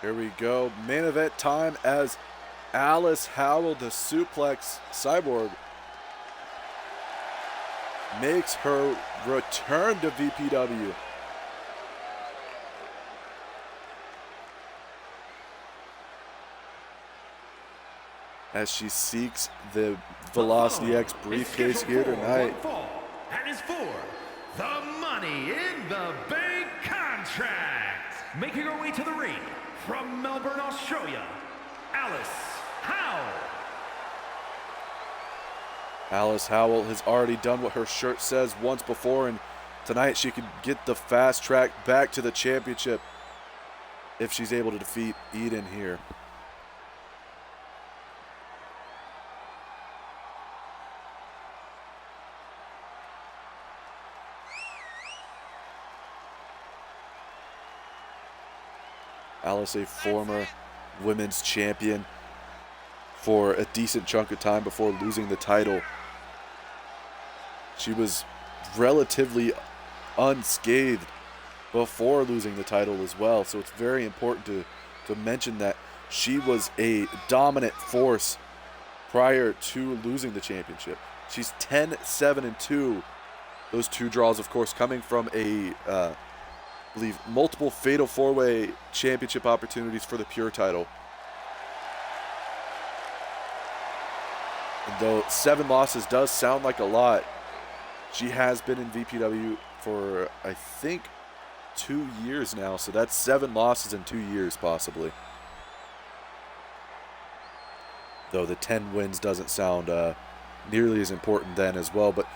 Here we go, main event time as Alice Howell, the suplex cyborg, makes her return to VPW. As she seeks the Velocity X briefcase here tonight. And is for the Money in the Bank contract. Making her way to the ring from Melbourne, Australia, Alice Howell. Alice Howell has already done what her shirt says once before, and Tonight she could get the fast track back to the championship if she's able to defeat Eden here. Alice, a former women's champion for a decent chunk of time before losing the title. She was relatively unscathed before losing the title as well, so it's very important to mention that she was a dominant force prior to losing the championship. She's 10-7-2. Those 2 draws, of course, coming from I believe multiple fatal 4-way championship opportunities for the pure title. And though 7 losses does sound like a lot, she has been in VPW for, I think, 2 years now. So that's 7 losses in 2 years, possibly. Though the 10 wins doesn't sound nearly as important then as well. But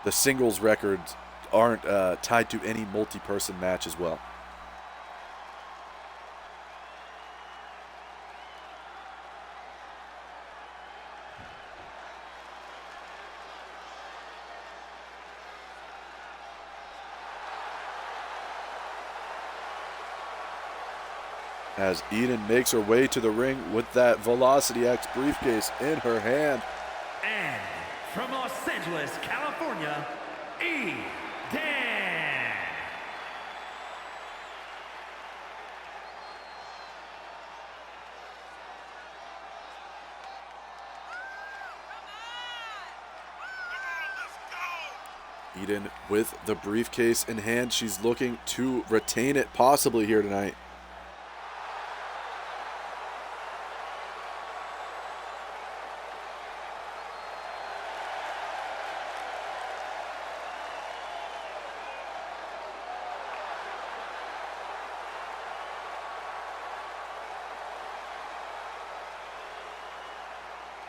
the singles records aren't tied to any multi-person match as well. As Eden makes her way to the ring with that Velocity X briefcase in her hand. And from Los Angeles, California, Eden. Eden with the briefcase in hand. She's looking to retain it possibly here tonight.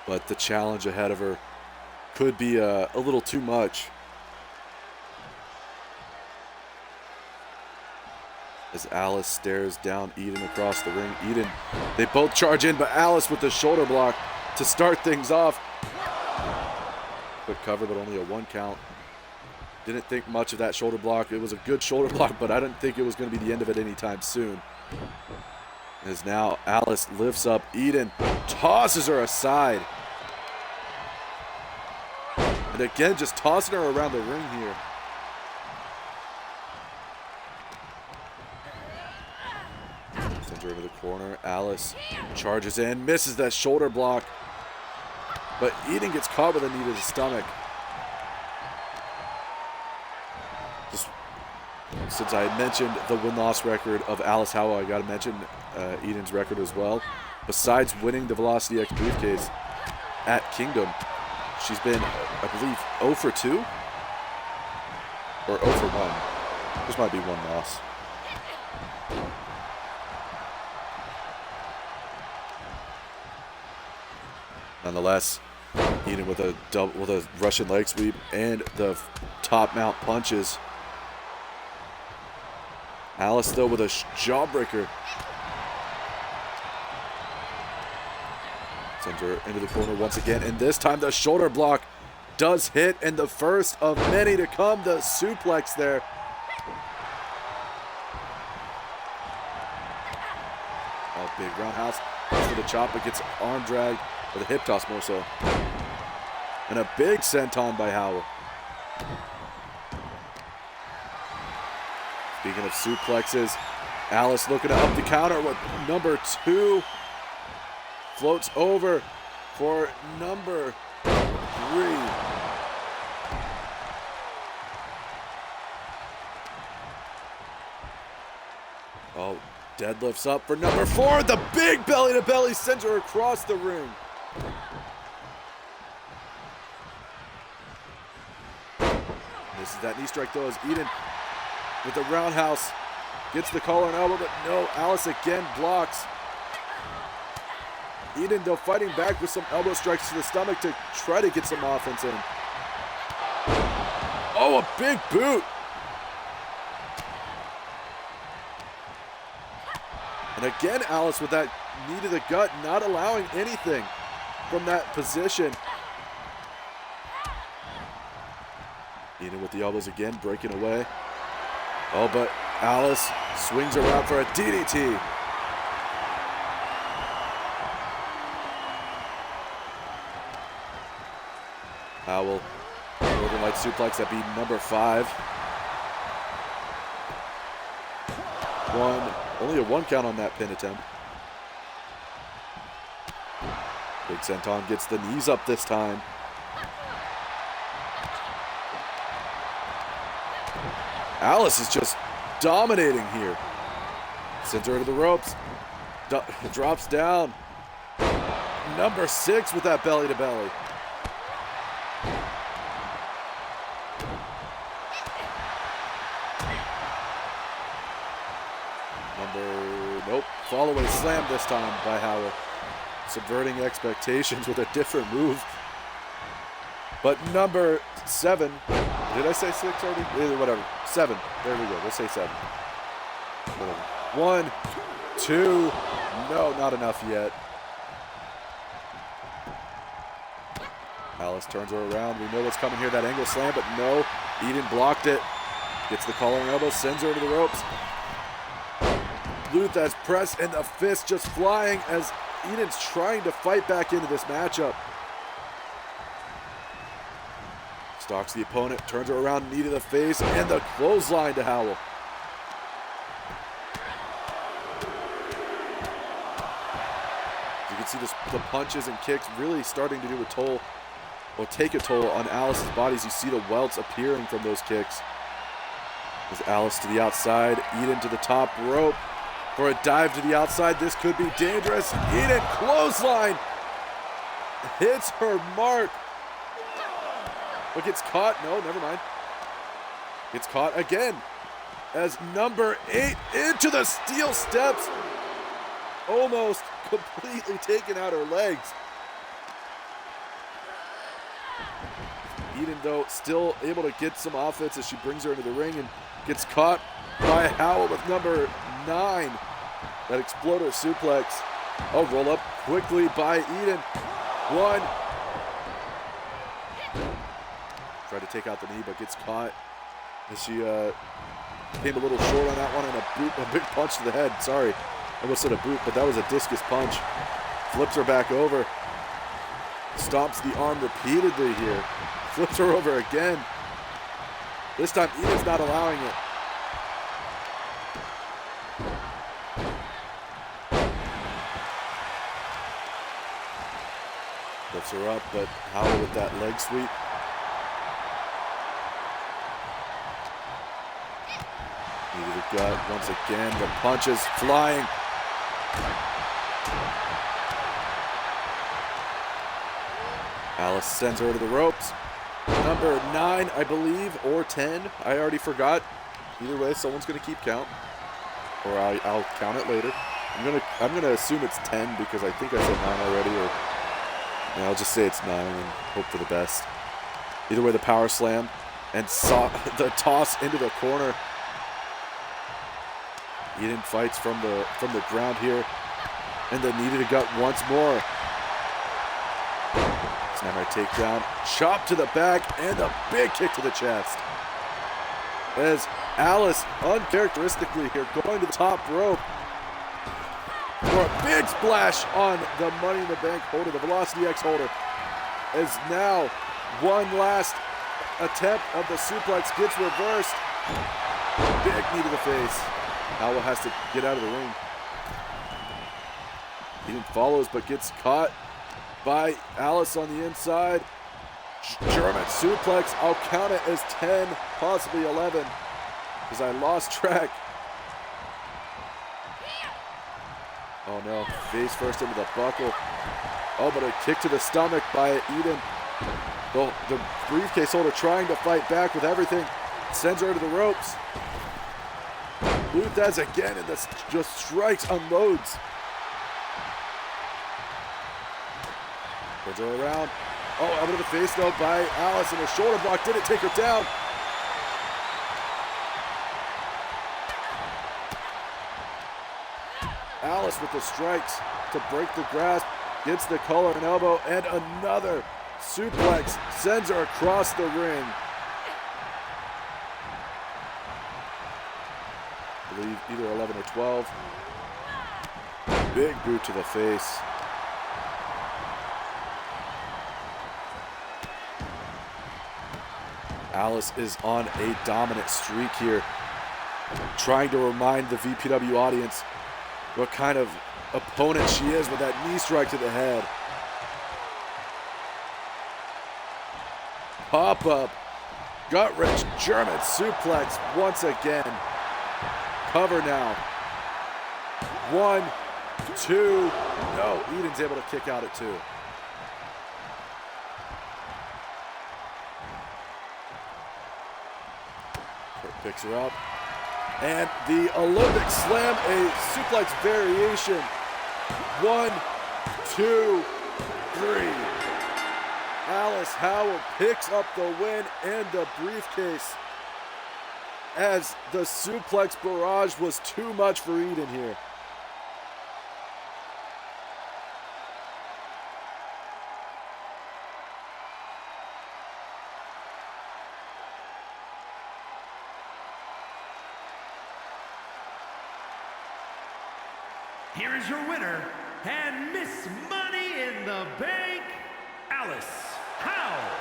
But the challenge ahead of her could be a little too much. As Alice stares down Eden across the ring. Eden, they both charge in, but Alice with the shoulder block to start things off. Quick cover, but only a 1 count. Didn't think much of that shoulder block. It was a good shoulder block, but I didn't think it was going to be the end of it anytime soon. As now Alice lifts up Eden, tosses her aside. And again, just tossing her around the ring here. Sends her into the corner. Alice charges in, misses that shoulder block. But Eden gets caught with a knee to the stomach. Just since I mentioned the win-loss record of Alice Howell, I got to mention Eden's record as well. Besides winning the Velocity X briefcase at Kingdom, she's been, I believe, 0 for 2 or 0 for 1. This might be 1 loss. Nonetheless, Eden with a Russian leg sweep and the top mount punches. Alice though with a jawbreaker. Sends her into the corner once again, and this time the shoulder block does hit, and the first of many to come, the suplex there. A big roundhouse, goes for the chop, but gets arm drag, or the hip toss more so. And a big senton by Howell. Speaking of suplexes, Alice looking to up the counter with number 2. Floats over for number 3. Oh, deadlifts up for number 4. The big belly-to-belly sends her across the ring. This is that knee strike though, as Eden with the roundhouse gets the collar and elbow, but no, Alice again blocks. Eden though fighting back with some elbow strikes to the stomach to try to get some offense in. Oh, a big boot And again, Alice with that knee to the gut, not allowing anything from that position. Eden with the elbows again, breaking away. Oh, but Alice swings around for a DDT. Howell, Northern Light suplex, that beat number 5. Only a 1 count on that pin attempt. Big Senton gets the knees up this time. Alice is just dominating here. Sends her to the ropes. Drops down. Number 6 with that belly to belly. Nope. Follow-away slam this time by Howell. Subverting expectations with a different move. But number 7. Did I say 6 already? Whatever. 7. There we go. We'll say 7. Whatever. 1, 2. No, not enough yet. Alice turns her around. We know what's coming here. That angle slam, but no. Eden blocked it. Gets the collar and elbow. Sends her to the ropes. Luth has press and the fist just flying as Eden's trying to fight back into this matchup. Stalks the opponent, turns her around, knee to the face, and the clothesline to Howell. You can see the punches and kicks really starting to do a toll, or take a toll on Alice's body as you see the welts appearing from those kicks. As Alice to the outside, Eden to the top rope. For a dive to the outside, this could be dangerous. Eden, clothesline, hits her mark. But gets caught, no, never mind. Gets caught again as number 8 into the steel steps. Almost completely taking out her legs. Eden, though, still able to get some offense as she brings her into the ring and gets caught by Howell with number 9. That exploder suplex. Oh, roll up quickly by Eden. 1. Tried to take out the knee, but gets caught as she came a little short on that one, and a big punch to the head. Sorry, I almost said a boot, but that was a discus punch. Flips her back over. Stomps the arm repeatedly here. Flips her over again. This time, Eden's not allowing it. Lifts her up, but Howell with that leg sweep. Knee to the gut once again. The punches flying. Alice sends her to the ropes. Number 9, I believe, or 10. I already forgot. Either way, someone's going to keep count, or I'll count it later. I'm gonna assume it's 10 because I think I said 9 already, or yeah, I'll just say it's 9 and hope for the best. Either way, the power slam and the toss into the corner. Eden fights from the ground here, and the knee to the gut once more. Samurai takedown, chop to the back, and a big kick to the chest. As Alice, uncharacteristically here, going to the top rope for a big splash on the Money in the Bank holder, the Velocity X holder. As now, one last attempt of the suplex gets reversed. Big knee to the face. Howell has to get out of the ring. Eden follows, but gets caught by Alice on the inside. German suplex. I'll count it as 10, possibly 11, because I lost track. Oh no, face first into the buckle. Oh, but a kick to the stomach by Eden. The briefcase holder trying to fight back with everything. Sends her to the ropes. Luth does again, and this just strikes, unloads. Puts her around. Oh, elbow to the face though by Alice, and a shoulder block didn't take her down. Alice with the strikes to break the grasp, gets the collar and elbow, and another suplex sends her across the ring. I believe either 11 or 12. Big boot to the face. Alice is on a dominant streak here, trying to remind the VPW audience what kind of opponent she is with that knee strike to the head. Pop-up, gut-wrench, German suplex once again. Cover now. 1, 2, no. Eden's able to kick out at 2. Kurt picks her up. And the Olympic slam, a suplex variation. 1, 2, 3. Alice Howell picks up the win and the briefcase, as the suplex barrage was too much for Eden here. Here is your winner and Miss Money in the Bank, Alice Howell.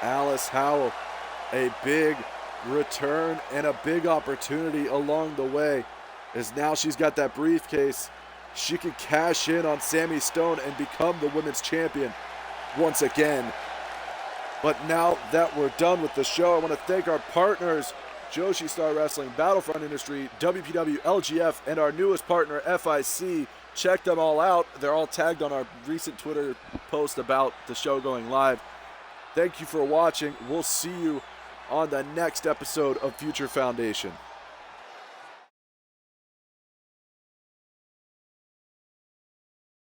Alice Howell, a big return and a big opportunity along the way, as now she's got that briefcase. She can cash in on Sammy Stone and become the women's champion once again. But now that we're done with the show, I want to thank our partners, Joshi Star Wrestling, Battlefront Industry, WPW, LGF, and our newest partner, FIC. Check them all out. They're all tagged on our recent Twitter post about the show going live. Thank you for watching. We'll see you on the next episode of Future Foundation.